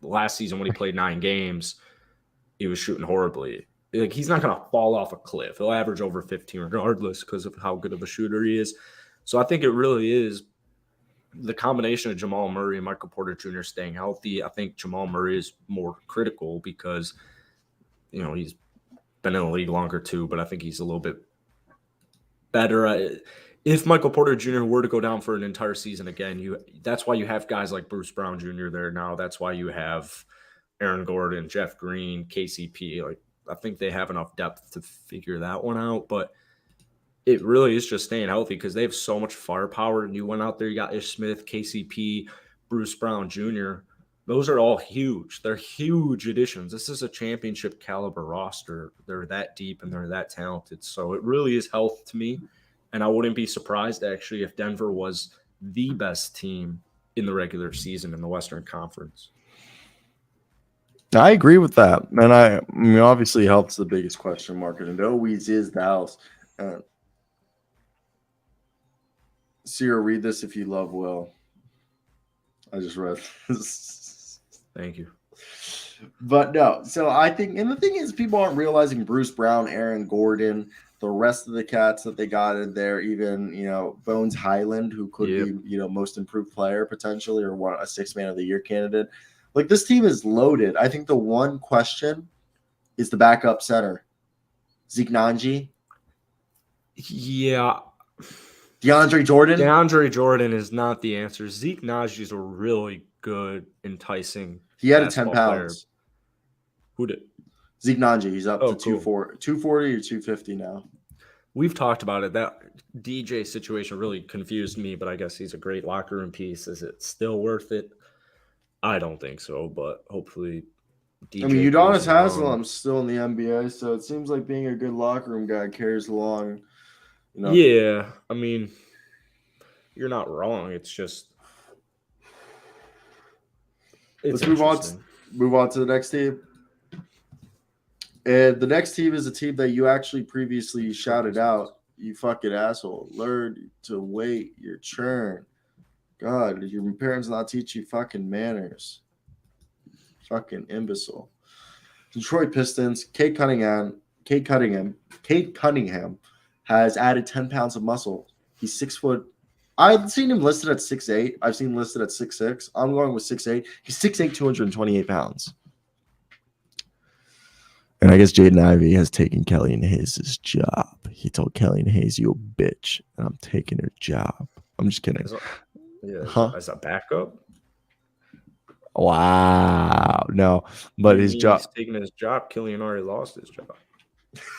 last season when he played 9 games, he was shooting horribly. Like he's not going to fall off a cliff. He'll average over 15 regardless because of how good of a shooter he is. So I think it really is the combination of Jamal Murray and Michael Porter Jr. staying healthy. I think Jamal Murray is more critical because, he's been in the league longer too, but I think he's a little bit better. If Michael Porter Jr. were to go down for an entire season again, that's why you have guys like Bruce Brown Jr. there now. That's why you have Aaron Gordon, Jeff Green, KCP. Like I think they have enough depth to figure that one out. But it really is just staying healthy because they have so much firepower. And you went out there, you got Ish Smith, KCP, Bruce Brown Jr. Those are all huge. They're huge additions. This is a championship caliber roster. They're that deep and they're that talented. So it really is health to me. And I wouldn't be surprised, actually, if Denver was the best team in the regular season in the Western Conference. I agree with that. And I mean, obviously, health's the biggest question mark. And it always is Dallas. Cyro, read this if you love Will. I just read this. Thank you. But no, so I think, and the thing is, people aren't realizing Bruce Brown, Aaron Gordon, the rest of the cats that they got in there, even, Bones Highland, who could be, most improved player potentially, or a 6 man of the year candidate. Like, this team is loaded. I think the one question is the backup center. Zeke Nanji. Yeah. DeAndre Jordan. DeAndre Jordan is not the answer. Zeke Najee is a really good, enticing. He had a 10 pounds. Player. Who did? Zeke Nanji. He's up to cool. 240 or 250 now. We've talked about it. That DJ situation really confused me, but I guess he's a great locker room piece. Is it still worth it? I don't think so, but hopefully DJ. I mean, Udonis Haslam's still in the NBA, so it seems like being a good locker room guy carries along. Yeah, I mean, you're not wrong. It's just let's move on to the next team. And the next team is a team that you actually previously shouted out. You fucking asshole. Learn to wait your turn. God, did your parents not teach you fucking manners? Fucking imbecile. Detroit Pistons, Cade Cunningham has added 10 pounds of muscle. He's 6 foot. I've seen him listed at 6'8". I've seen him listed at 6'6". I'm going with 6'8". He's 6'8", 228 pounds. And I guess Jaden Ivey has taken Kellyan Hayes' job. He told Kellyan Hayes, "You a bitch, and I'm taking her job." I'm just kidding. As a backup? Wow. No, but his job. He's taking his job. Killian already lost his job.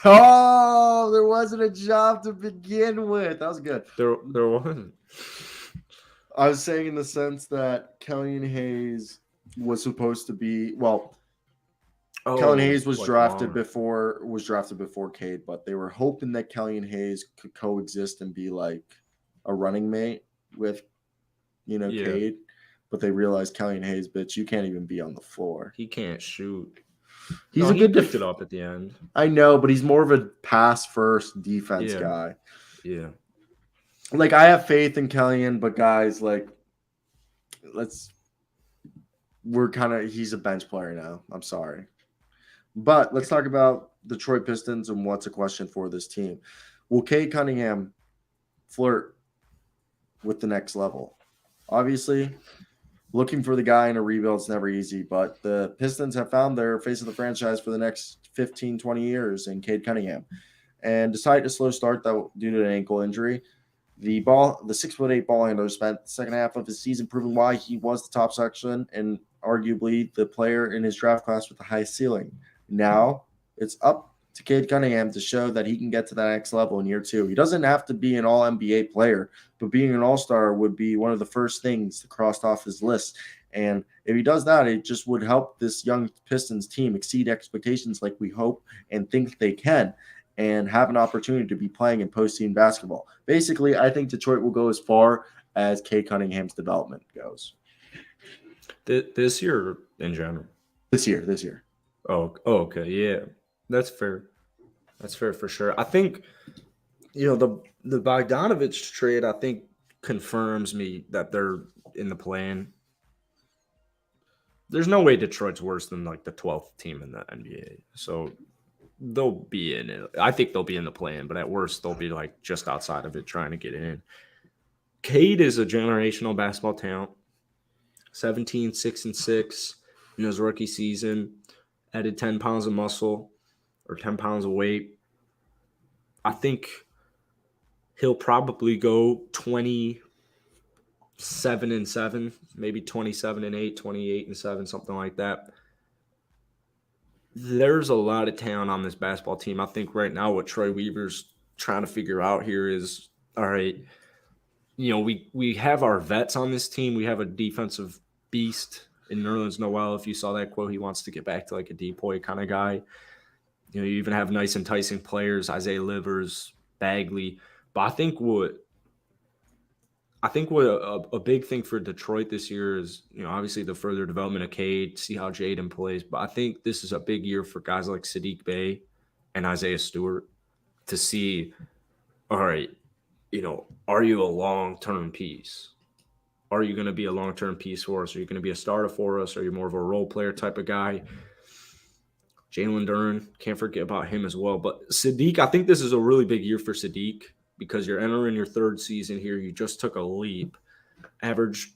Oh, there wasn't a job to begin with. That was good. There wasn't. I was saying in the sense that Kellyan Hayes was supposed to be Kellyan Hayes was drafted before Cade, but they were hoping that Kellyan Hayes could coexist and be like a running mate with, Cade. But they realized Kellyan Hayes, bitch, you can't even be on the floor. He can't shoot. He picked it up at the end. I know, but he's more of a pass first defense guy. Yeah. Like, I have faith in Kellyan, but guys, he's a bench player now. I'm sorry. But let's talk about Detroit Pistons and what's a question for this team. Will Cade Cunningham flirt with the next level? Obviously, looking for the guy in a rebuild is never easy, but the Pistons have found their face of the franchise for the next 15, 20 years in Cade Cunningham, and decided to slow start that due to an ankle injury. The 6'8" ball handler spent the second half of his season proving why he was the top section and arguably the player in his draft class with the highest ceiling. Now it's up to Cade Cunningham to show that he can get to that next level in year 2. He doesn't have to be an all-NBA player, but being an all-star would be one of the first things to cross off his list. And if he does that, it just would help this young Pistons team exceed expectations like we hope and think they can, and have an opportunity to be playing in postseason basketball. Basically, I think Detroit will go as far as Cade Cunningham's development goes. This year in general? This year. Oh, okay. Yeah, that's fair. That's fair for sure. I think, the Bogdanovich trade, I think, confirms me that they're in the plan. There's no way Detroit's worse than the 12th team in the NBA. So they'll be in it. I think they'll be in the plan, but at worst they'll be just outside of it trying to get in. Cade is a generational basketball talent. 17, 6-6 in his rookie season. Added 10 pounds of muscle or 10 pounds of weight. I think he'll probably go 27-7, maybe 27-8, 28-7, something like that. there's a lot of talent on this basketball team. I think right now what Troy Weaver's trying to figure out here is, all right, we have our vets on this team. We have a defensive beast in Nerlens Noel. If you saw that quote, he wants to get back to like a depoy kind of guy. You even have nice enticing players, Isaiah Livers, Bagley. But I think what a big thing for Detroit this year is, obviously the further development of Cade, see how Jaden plays. But I think this is a big year for guys like Sadiq Bey and Isaiah Stewart to see, all right, are you a long-term piece? Are you going to be a long-term piece for us? Are you going to be a starter for us? Are you more of a role player type of guy? Jalen Duren, can't forget about him as well. But Sadiq, I think this is a really big year for Sadiq because you're entering your third season here. You just took a leap, averaged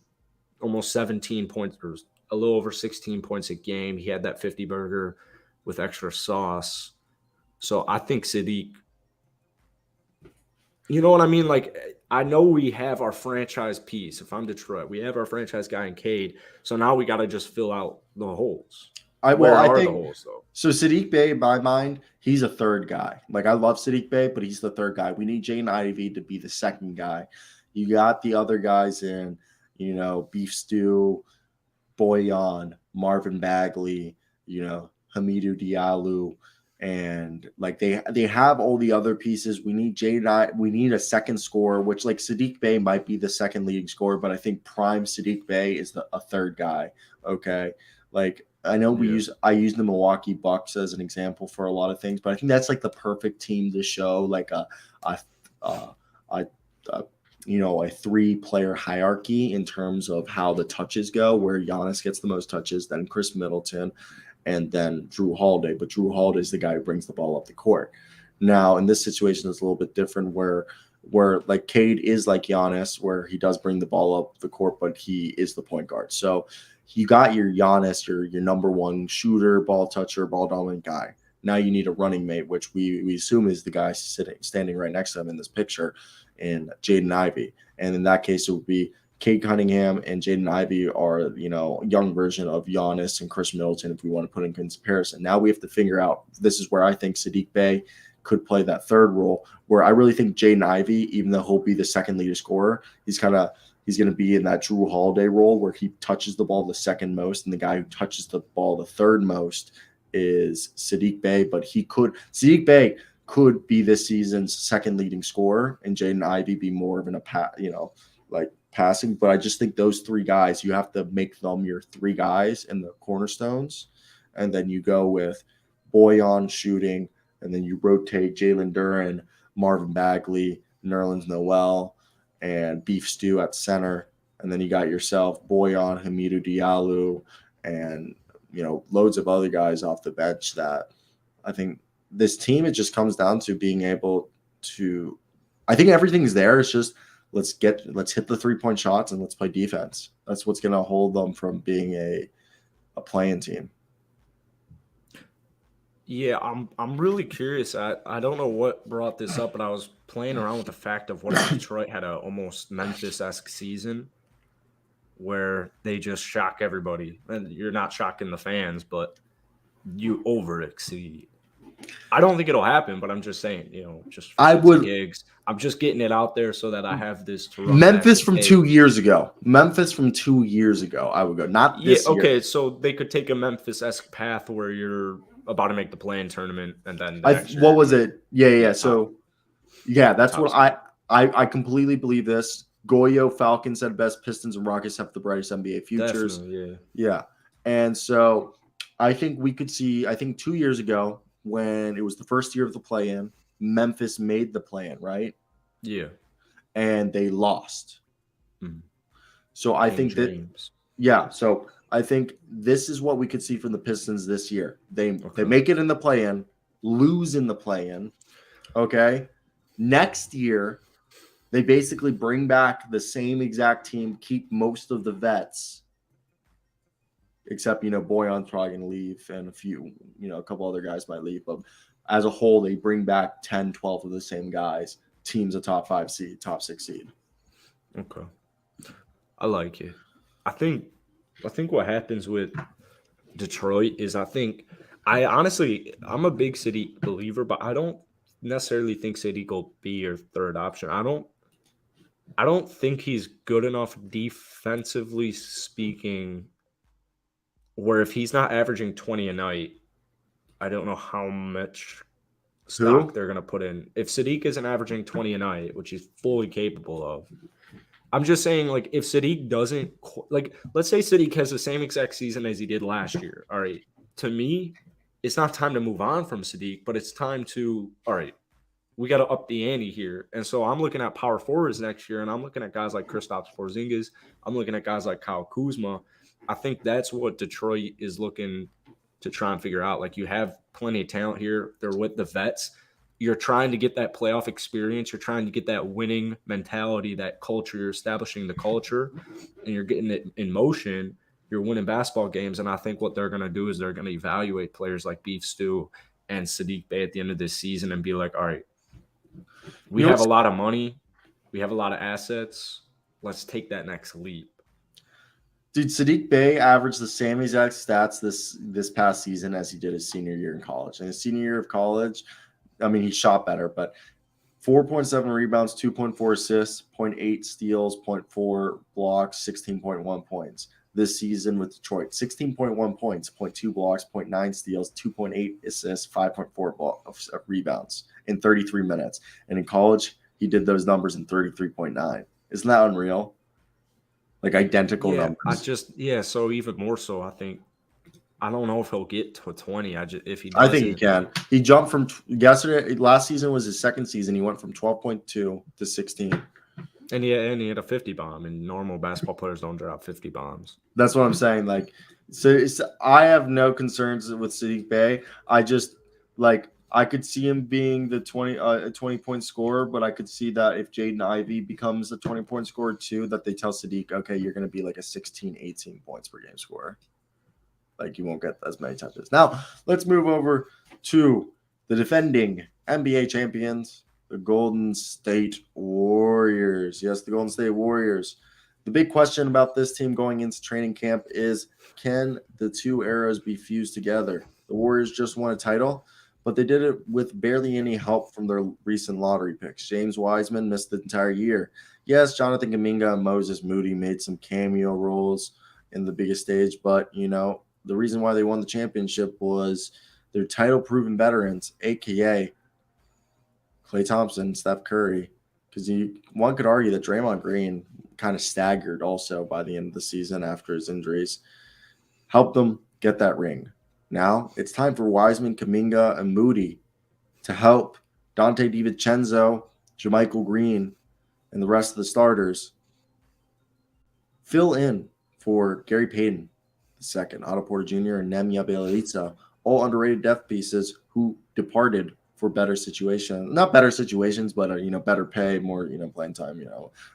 almost 17 points or a little over 16 points a game. He had that 50 burger with extra sauce. So I think Sadiq, you know what I mean? Like, I know we have our franchise piece. If I'm Detroit, we have our franchise guy in Cade. So now we got to just fill out the holes. I think the holes, though? So Sadiq Bey, in my mind, he's a third guy. Like, I love Sadiq Bey, but he's the third guy. We need Jaden Ivey to be the second guy. You got the other guys in, Beef Stew, Boyan, Marvin Bagley, Hamidou Diallo, and like they have all the other pieces. We need we need a second scorer, which like Sadiq Bey might be the second leading scorer, but I think prime Sadiq Bey is a third guy. Okay, like I know I use the Milwaukee Bucks as an example for a lot of things, but I think that's like the perfect team to show like a 3-player hierarchy in terms of how the touches go, where Giannis gets the most touches, then Chris Middleton, and then Drew Holiday. But Drew Holiday is the guy who brings the ball up the court. Now, in this situation, it's a little bit different where like Cade is like Giannis, where he does bring the ball up the court, but he is the point guard. So you got your Giannis, your number one shooter, ball toucher, ball dominant guy. Now you need a running mate, which we assume is the guy standing right next to him in this picture, in Jaden Ivey. And in that case, it would be Cade Cunningham and Jaden Ivey are, young version of Giannis and Chris Middleton if we want to put in comparison. Now we have to figure out, this is where I think Sadiq Bey could play that third role, where I really think Jaden Ivey, even though he'll be the second leading scorer, he's going to be in that Drew Holiday role where he touches the ball the second most, and the guy who touches the ball the third most is Sadiq Bey. But Sadiq Bey could be this season's second leading scorer, and Jaden Ivey be more of passing. But I just think those three guys, you have to make them your three guys in the cornerstones, and then you go with Boyan shooting, and then you rotate Jalen Duren, Marvin Bagley, Nerlens Noel, and Beef Stew at center, and then you got yourself Boyan, Hamidou Diallo, and loads of other guys off the bench. That I think this team, it just comes down to being able to. I think everything's there. It's just let's hit the 3-point shots and let's play defense. That's what's going to hold them from being a playing team. Yeah, I'm really curious. I don't know what brought this up, but I was playing around with the fact of what if Detroit had a almost Memphis-esque season where they just shock everybody. And you're not shocking the fans, but you over-exceed. I don't think it'll happen, but I'm just saying, just for gigs. I'm just getting it out there so that I have this to run Memphis from 2 years ago. I would go. Not this year. Okay, so they could take a Memphis-esque path where you're about to make the play-in tournament, and then what was it? Yeah. So, that's what I completely believe this. Goyo Falcon said best Pistons and Rockets have the brightest NBA futures. Yeah. And so I think we could see, 2 years ago when it was the first year of the play-in, Memphis made the play-in, right? Yeah. And they lost. Mm-hmm. So I think so I think this is what we could see from the Pistons this year. They make it in the play-in, lose in the play-in. Okay. Next year, they basically bring back the same exact team, keep most of the vets, except, Boyan's probably going to leave and a couple other guys might leave. But as a whole, they bring back 10, 12 of the same guys. Team's a top 5 seed, top 6 seed. Okay. I like it. I think what happens with Detroit is I think I'm a big Sadiq believer, but I don't necessarily think Sadiq will be your third option. I don't think he's good enough defensively speaking, where if he's not averaging 20 a night, I don't know how much stock they're going to put in. If Sadiq isn't averaging 20 a night, which he's fully capable of, I'm just saying, like, if Sadiq doesn't, like, let's say Sadiq has the same exact season as he did last year. All right. To me, it's not time to move on from Sadiq, but it's time to, all right, we got to up the ante here. And so I'm looking at power forwards next year, and I'm looking at guys like Kristaps Porzingis. I'm looking at guys like Kyle Kuzma. I think that's what Detroit is looking to try and figure out. Like, you have plenty of talent here. They're with the vets. You're trying to get that playoff experience. You're trying to get that winning mentality, that culture. You're establishing the culture, and you're getting it in motion. You're winning basketball games. And I think what they're going to do is they're going to evaluate players like Beef Stew and Sadiq Bey at the end of this season and be like, all right, we have a lot of money. We have a lot of assets. Let's take that next leap. Dude, Sadiq Bey averaged the same exact stats this past season as he did his senior year in college. And his senior year of college, I mean, he shot better, but 4.7 rebounds, 2.4 assists, 0.8 steals, 0.4 blocks, 16.1 points. This season with Detroit, 16.1 points, 0.2 blocks, 0.9 steals, 2.8 assists, 5.4 rebounds in 33 minutes. And in college, he did those numbers in 33.9. Isn't that unreal? Like identical numbers. So even more so, I think. I don't know if he'll get to 20. If he doesn't. I think he can. He jumped from last season was his second season. He went from 12.2 to 16. And he had a 50 bomb, and normal basketball players don't drop 50 bombs. That's what I'm saying. Like, I have no concerns with Sadiq Bey. I just I could see him being the 20-point scorer, but I could see that if Jaden Ivey becomes a 20-point scorer too, that they tell Sadiq, okay, you're going to be like a 16, 18 points per game scorer. Like, you won't get as many touches. Now, let's move over to the defending NBA champions, the Golden State Warriors. Yes, the Golden State Warriors. The big question about this team going into training camp is, can the two eras be fused together? The Warriors just won a title, but they did it with barely any help from their recent lottery picks. James Wiseman missed the entire year. Yes, Jonathan Kuminga and Moses Moody made some cameo roles in the biggest stage, but, the reason why they won the championship was their title-proven veterans, a.k.a. Klay Thompson, Steph Curry, because one could argue that Draymond Green kind of staggered also by the end of the season after his injuries, helped them get that ring. Now it's time for Wiseman, Kuminga, and Moody to help Dante DiVincenzo, JaMychal Green, and the rest of the starters fill in for Gary Payton II, Otto Porter Jr., and Nemanja Bjelica, all underrated depth pieces who departed for better situations. Not better situations, but better pay, more playing time.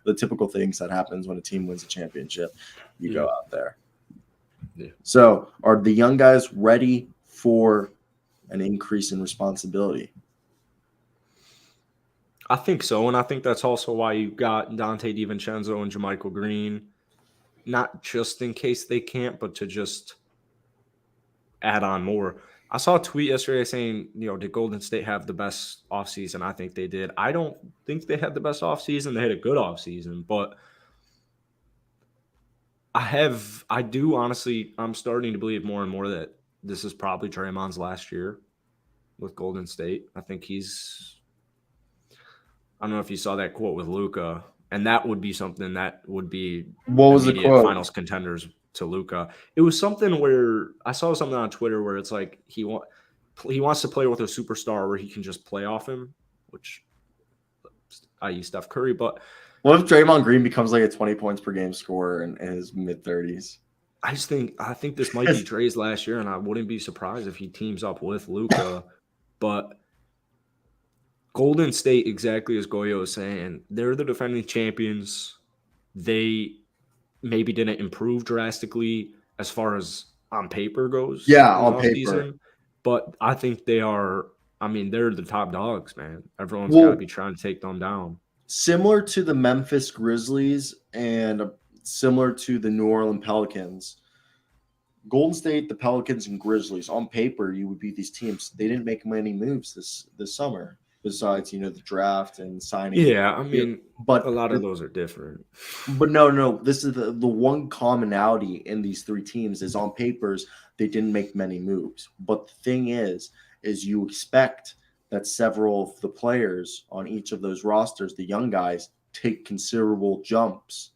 The typical things that happens when a team wins a championship. You go out there. Yeah. So, are the young guys ready for an increase in responsibility? I think so, and I think that's also why you got Dante DiVincenzo and JaMychal Green. Not just in case they can't, but to just add on more. I saw a tweet yesterday saying, did Golden State have the best offseason? I think they did. I don't think they had the best offseason. They had a good offseason, but I'm starting to believe more and more that this is probably Draymond's last year with Golden State. I think I don't know if you saw that quote with Luka. And that would be something that would be what was the quote? Finals contenders to Luka. It was something where I saw something on Twitter where it's like he wants to play with a superstar where he can just play off him, which i.e. Steph Curry. But what if Draymond Green becomes like a 20 points per game scorer in his mid-30s? I think this might be Dre's last year, and I wouldn't be surprised if he teams up with Luka. But Golden State, exactly as Goyo was saying, they're the defending champions. They maybe didn't improve drastically as far as on paper goes. Yeah, on paper. But I think they are – they're the top dogs, man. Everyone's got to be trying to take them down. Similar to the Memphis Grizzlies and similar to the New Orleans Pelicans, Golden State, the Pelicans, and Grizzlies. On paper, you would be these teams. They didn't make many moves this summer, besides the draft and signing. Yeah, I mean, but a lot of those are different. But no. This is the one commonality in these three teams is on papers they didn't make many moves. But the thing is you expect that several of the players on each of those rosters, the young guys, take considerable jumps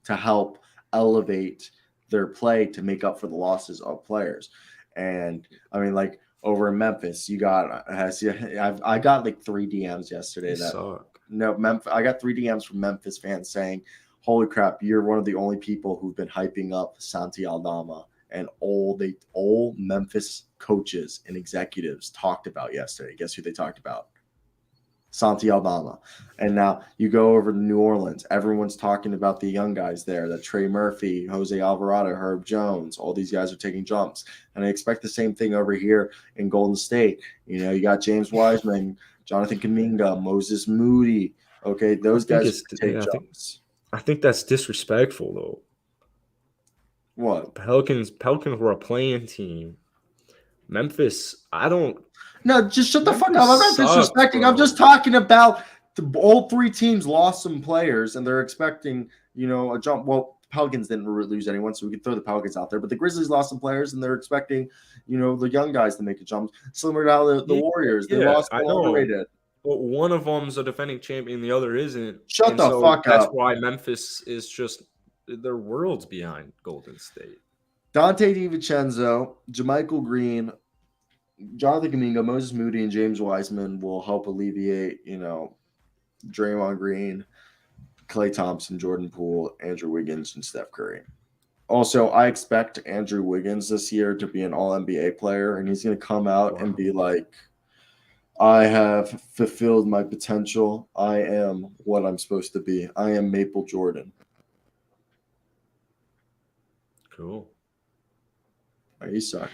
to help elevate their play to make up for the losses of players. And I mean, like over in Memphis, I got like 3 DMs yesterday. I got 3 DMs from Memphis fans saying, "Holy crap, you're one of the only people who've been hyping up Santi Aldama." And all Memphis coaches and executives talked about yesterday. Guess who they talked about? Santi Aldama. And now you go over to New Orleans. Everyone's talking about the young guys there, that Trey Murphy, Jose Alvarado, Herb Jones. All these guys are taking jumps. And I expect the same thing over here in Golden State. You got James Wiseman, Jonathan Kuminga, Moses Moody. Okay, those guys take jumps. I think that's disrespectful, though. What? Pelicans were a playing team. Memphis, No, just shut the fuck up. I'm not disrespecting. Bro. I'm just talking about all 3 teams lost some players, and they're expecting, a jump. Well, the Pelicans didn't lose anyone, so we could throw the Pelicans out there. But the Grizzlies lost some players, and they're expecting, the young guys to make a jump. Similar to how the Warriors, they lost underrated. Well, one of them's a defending champion, the other isn't. Shut the fuck up. That's why Memphis is just they're worlds behind Golden State. Dante DiVincenzo, JaMychal Green, Jonathan Kuminga, Moses Moody, and James Wiseman will help alleviate, Draymond Green, Klay Thompson, Jordan Poole, Andrew Wiggins, and Steph Curry. Also, I expect Andrew Wiggins this year to be an All-NBA player, and he's going to come out and be like, I have fulfilled my potential. I am what I'm supposed to be. I am Maple Jordan. Cool. You suck.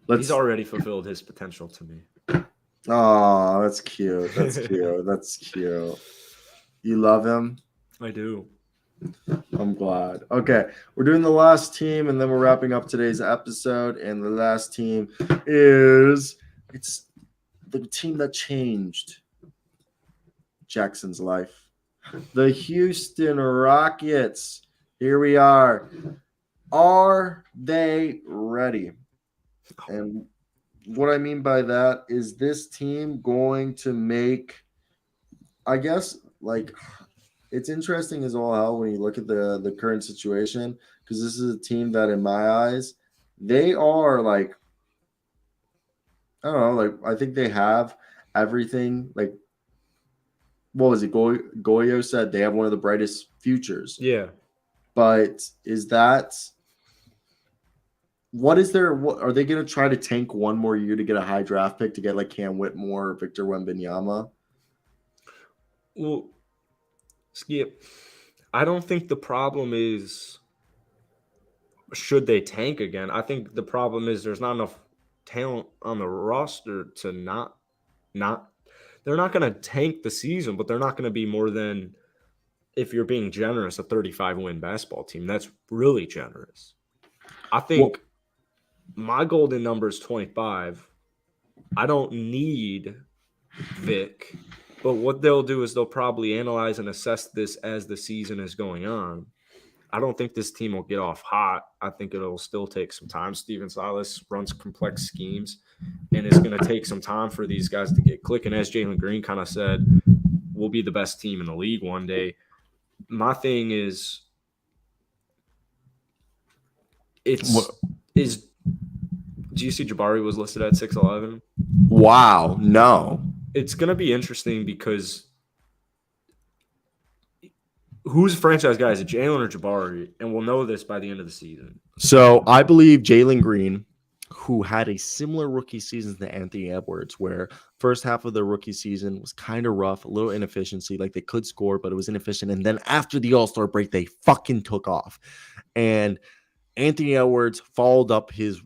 He's already fulfilled his potential to me. Oh, that's cute. That's cute. That's cute. You love him? I do. I'm glad. Okay, we're doing the last team, and then we're wrapping up today's episode. And the last team it's the team that changed Jackson's life. The Houston Rockets. Here we are. Are they ready? And what I mean by that is this team going to make, I guess, like, it's interesting as all hell when you look at the current situation, because this is a team that, in my eyes, they are like, I don't know, like, I think they have everything. Like, what was it? Goyo said they have one of the brightest futures. Yeah. But is that what are they going to try to tank one more year to get a high draft pick to get like Cam Whitmore or Victor Wembanyama? Well, Skip, I don't think the problem is should they tank again. I think the problem is there's not enough talent on the roster to not they're not going to tank the season, but they're not going to be more than, if you're being generous, a 35-win basketball team. That's really generous. I think my golden number is 25. I don't need Vic, but what they'll do is they'll probably analyze and assess this as the season is going on. I don't think this team will get off hot. I think it'll still take some time. Steven Silas runs complex schemes, and it's going to take some time for these guys to get clicking. As Jalen Green kind of said, we'll be the best team in the league one day. My thing is, do you see Jabari was listed at 6'11"? Wow, no. It's going to be interesting because who's franchise guy? Is it Jalen or Jabari? And we'll know this by the end of the season. So I believe Jalen Green, who had a similar rookie season to Anthony Edwards, where first half of the rookie season was kind of rough, a little inefficiency. Like they could score, but it was inefficient. And then after the All-Star break, they fucking took off. And Anthony Edwards followed up his,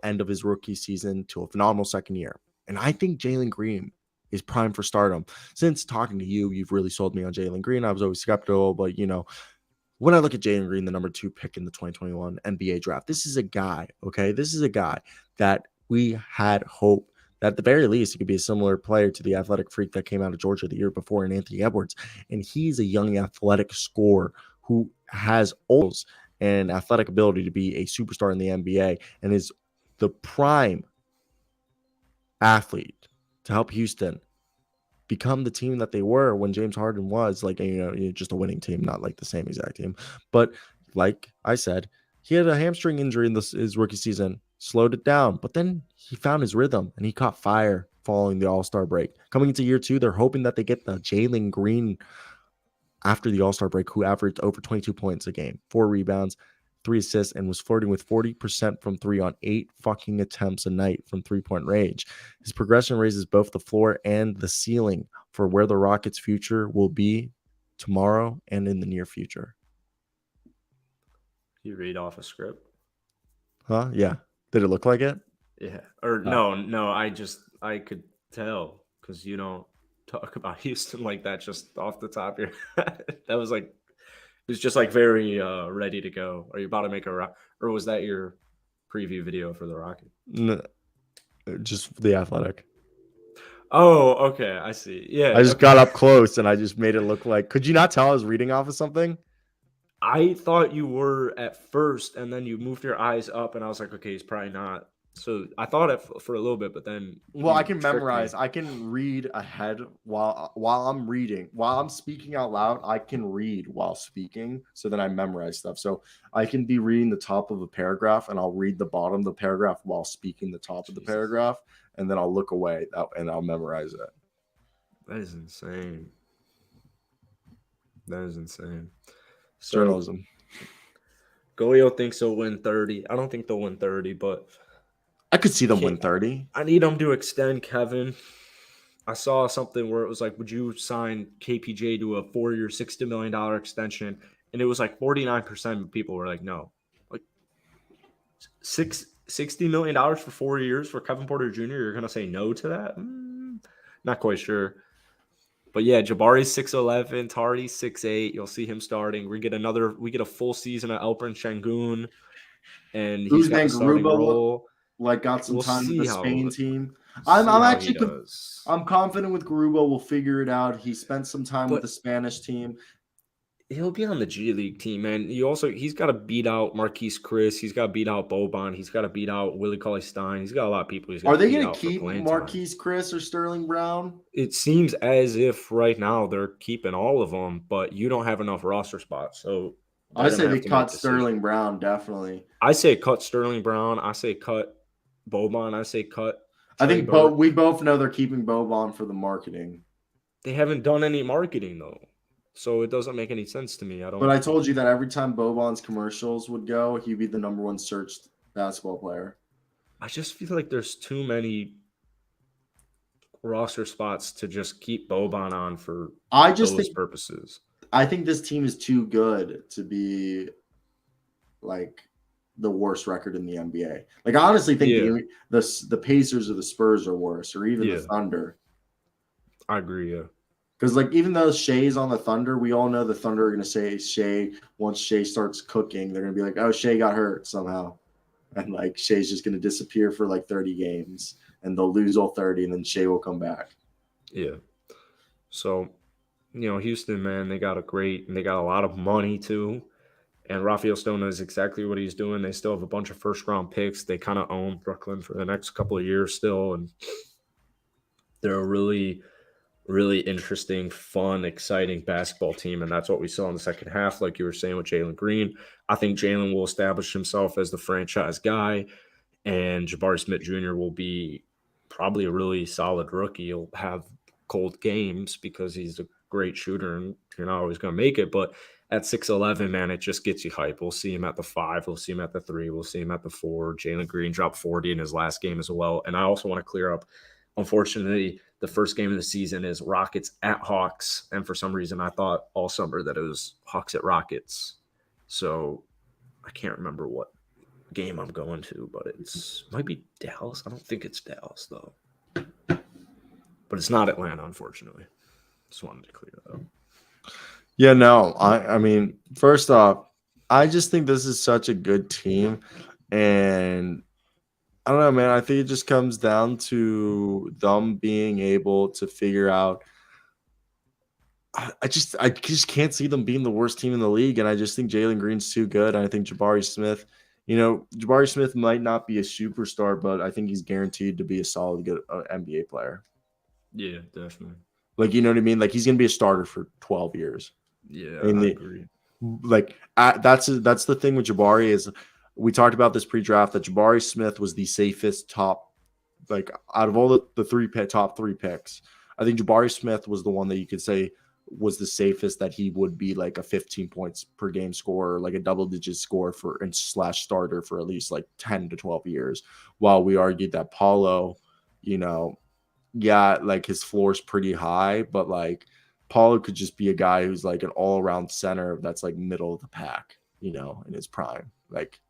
end of his rookie season to a phenomenal second year. And I think Jalen Green is prime for stardom. Since talking to you, you've really sold me on Jalen Green. I was always skeptical, but, when I look at Jalen Green, the number 2 pick in the 2021 NBA draft, this is a guy, okay? This is a guy that we had hope that at the very least he could be a similar player to the athletic freak that came out of Georgia the year before in Anthony Edwards. And he's a young athletic scorer who has almost an athletic ability to be a superstar in the NBA and is the prime athlete to help Houston become the team that they were when James Harden was, like, just a winning team, not like the same exact team. But like I said, he had a hamstring injury in his rookie season, slowed it down, but then he found his rhythm and he caught fire following the All-Star break. Coming into year 2, they're hoping that they get the Jalen Green after the All-Star break, who averaged over 22 points a game, 4 rebounds, 3 assists, and was flirting with 40% from 3 on 8 fucking attempts a night from 3-point range. His progression raises both the floor and the ceiling for where the Rockets' future will be tomorrow and in the near future. You read off a script? Huh? Yeah. Did it look like it? Yeah. Or no, I could tell because you don't talk about Houston like that just off the top of your head. That was like, it was just like very ready to go. Are you about to make a rock? Or was that your preview video for the Rocket? No, just the Athletic. Oh, okay. I see. Yeah. I just got up close and I just made it look like, could you not tell I was reading off of something? I thought you were at first, and then you moved your eyes up, and I was like, okay, he's probably not. So I thought it for a little bit, but then Well, I you can tricked memorize. me. I can read ahead while I'm reading. While I'm speaking out loud, I can read while speaking. So then I memorize stuff. So I can be reading the top of a paragraph, and I'll read the bottom of the paragraph while speaking the top of the Jesus. paragraph, and then I'll look away and I'll memorize it. That is insane. That is insane. So Journalism. Goyo thinks they'll win 30. I don't think they'll win 30, but I could see them win 30. I need them to extend Kevin. I saw something where it was like, would you sign KPJ to a 4-year, $60 million extension? And it was like 49% of people were like, no. Like $60 million for 4 years for Kevin Porter Jr., you're going to say no to that? Not quite sure. But yeah, Jabari's 6'11", Tardy's 6'8". You'll see him starting. We get a full season of Alperen Şengün, and he's got the starting role. Like got some time with the Spain team. I'm confident with Garuba. We'll figure it out. He spent some time with the Spanish team. He'll be on the G League team, man. He's got to beat out Marquise Chris. He's got to beat out Boban. He's got to beat out Willie Cauley-Stein. He's got a lot of people. Are they going to keep Marquise Chris or Sterling Brown? It seems as if right now they're keeping all of them, but you don't have enough roster spots. So I say they cut Sterling Brown, definitely. I say cut Sterling Brown. I say cut Boban. I say cut. I think we both know they're keeping Boban for the marketing. They haven't done any marketing though. So it doesn't make any sense to me. But I told you that every time Boban's commercials would go, he'd be the number 1 searched basketball player. I just feel like there's too many roster spots to just keep Boban on for those purposes. I think this team is too good to be like the worst record in the NBA. Like I honestly think the Pacers or the Spurs are worse, or even the Thunder. I agree, yeah. Because, like, even though Shea's on the Thunder, we all know the Thunder are going to say Shea, once Shea starts cooking, they're going to be like, oh, Shea got hurt somehow. And, like, Shea's just going to disappear for, like, 30 games. And they'll lose all 30, and then Shea will come back. Yeah. So, Houston, man, they got a lot of money, too. And Rafael Stone knows exactly what he's doing. They still have a bunch of first-round picks. They kind of own Brooklyn for the next couple of years still. And they're a really interesting, fun, exciting basketball team, and that's what we saw in the second half. Like you were saying with Jalen Green, I think Jalen will establish himself as the franchise guy, and Jabari Smith Jr. will be probably a really solid rookie. He'll have cold games because he's a great shooter, and you're not always going to make it. But at 6'11", man, it just gets you hype. We'll see him at the 5. We'll see him at the 3. We'll see him at the 4. Jalen Green dropped 40 in his last game as well. And I also want to clear up, unfortunately, the first game of the season is Rockets at Hawks. And for some reason, I thought all summer that it was Hawks at Rockets. So I can't remember what game I'm going to, but it might be Dallas. I don't think it's Dallas, though. But it's not Atlanta, unfortunately. Just wanted to clear that up. Yeah, no, I mean, first off, I just think this is such a good team, and I don't know, man. I think it just comes down to them being able to figure out. I just can't see them being the worst team in the league, and I just think Jalen Green's too good. And I think Jabari Smith, Jabari Smith might not be a superstar, but I think he's guaranteed to be a solid good NBA player. Yeah, definitely. Like, you know what I mean? Like, he's gonna be a starter for 12 years. Yeah, And I agree. that's the thing with Jabari is we talked about this pre-draft that Jabari Smith was the safest top, like out of all the top three picks. I think Jabari Smith was the one that you could say was the safest, that he would be like a 15 points per game scorer, like a double-digit score for and slash starter for at least like 10 to 12 years. While we argued that Paulo, like his floor is pretty high, but like Paulo could just be a guy who's like an all-around center that's like middle of the pack, in his prime. Like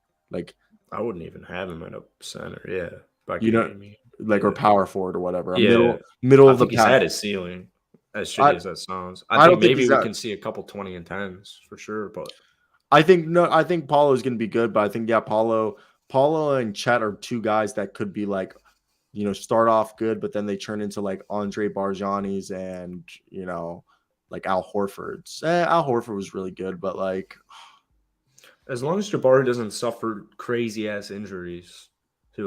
I wouldn't even have him at a center. Yeah, back You in know, Amy. or power forward or whatever. Yeah. Middle I of the think he's pack. had his ceiling, as shitty as that sounds. I I think don't think maybe he's we at- can see a couple 20 and 10s for sure, but I think Paulo is going to be good, but I think Paulo and Chet are two guys that could be like, start off good, but then they turn into like Andre Barjanis and like Al Horford's. Al Horford was really good, but like, as long as Jabari doesn't suffer crazy ass injuries,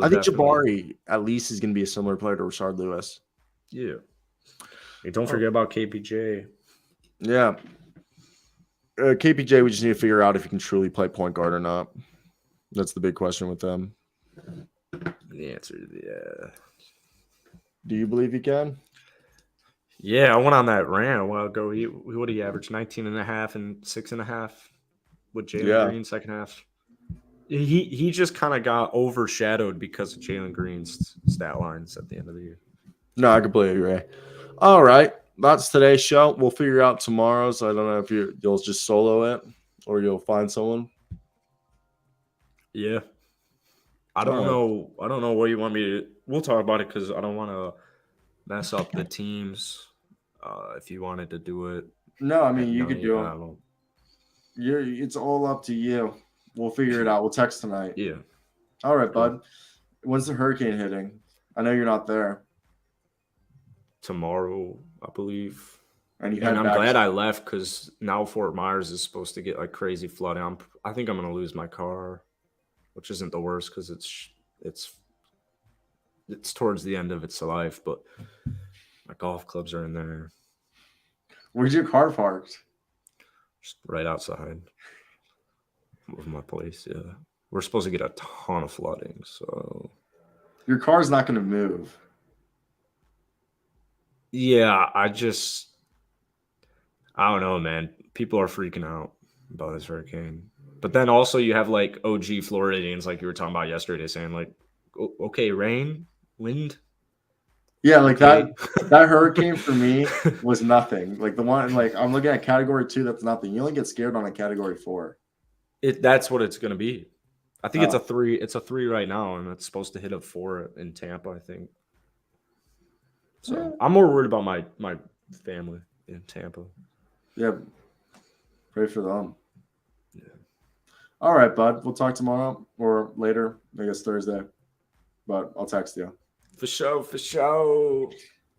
I think Jabari at least is going to be a similar player to Rashard Lewis. Yeah. Hey, don't forget about KPJ. Yeah. KPJ, we just need to figure out if he can truly play point guard or not. That's the big question with them. The answer is yeah. Do you believe he can? Yeah, I went on that rant a while ago. What did he average? 19 and a half and 6.5 with Jalen Green second half. He just kind of got overshadowed because of Jalen Green's stat lines at the end of the year. No, I completely agree. All right. That's today's show. We'll figure out tomorrow. So I don't know if you'll just solo it or you'll find someone. Yeah. I don't know what you want me to. We'll talk about it because I don't want to mess up the teams. If you wanted to do it. No, I mean, you could do it. It's all up to you. We'll figure it out. We'll text tonight. Yeah. All right, bud. When's the hurricane hitting? I know you're not there. Tomorrow, I believe. And I'm glad I left because now Fort Myers is supposed to get like crazy flooding. I think I'm gonna lose my car, which isn't the worst because it's towards the end of its life, but my golf clubs are in there. Where's your car parked? Just right outside of my place. Yeah, we're supposed to get a ton of flooding, so your car's not going to move. Yeah, I don't know, man. People are freaking out about this hurricane. But then also you have like OG Floridians, like you were talking about yesterday, saying like, okay, rain, wind. Yeah, like that hurricane for me was nothing. Like the one, like I'm looking at category 2, that's nothing. You only get scared on a category 4. That's what it's gonna be. I think it's a 3. It's a 3 right now, and it's supposed to hit a 4 in Tampa, I think. So I'm more worried about my family in Tampa. Yeah. Pray for them. Yeah. All right, bud. We'll talk tomorrow or later. I guess Thursday. But I'll text you. For sure.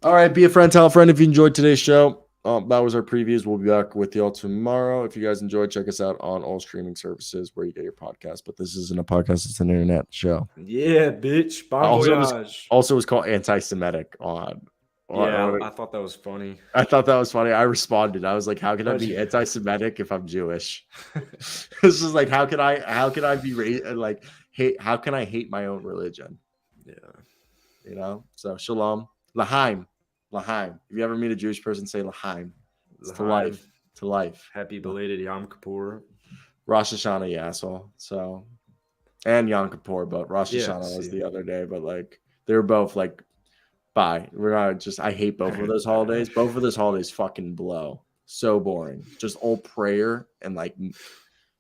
All right. Be a friend, tell a friend if you enjoyed today's show. That was our previews. We'll be back with y'all tomorrow. If you guys enjoyed, check us out on all streaming services where you get your podcast. But this isn't a podcast, it's an internet show. Yeah, bitch. Also, was called anti-Semitic on. Yeah, I thought that was funny. I responded. I was like, how can I be anti-Semitic if I'm Jewish? This is like, how can I be like hate? How can I hate my own religion? Yeah. So shalom. L'chaim. If you ever meet a Jewish person, say L'chaim. To life. Happy belated Yom Kippur. Rosh Hashanah, you asshole. So, and Yom Kippur, but Rosh Hashanah was the other day. But like, they were both like, bye. I hate both of those holidays. Both of those holidays fucking blow. So boring. Just old prayer and like,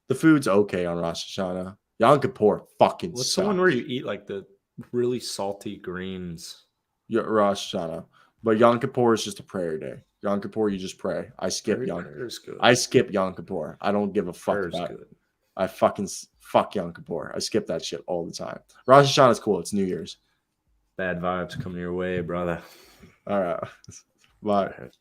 the food's okay on Rosh Hashanah. Yom Kippur fucking sucks. The one where you eat like the really salty greens? Rosh Hashanah. But Yom Kippur is just a prayer day. Yom Kippur, you just pray. I skip Yom. Prayer's good. I skip Yom Kippur. I don't give a fuck Prayer's about it. good. I fucking fuck Yom Kippur. I skip that shit all the time. Rosh Hashanah is cool. It's New Year's. Bad vibes coming your way, brother. All right. Bye. All right.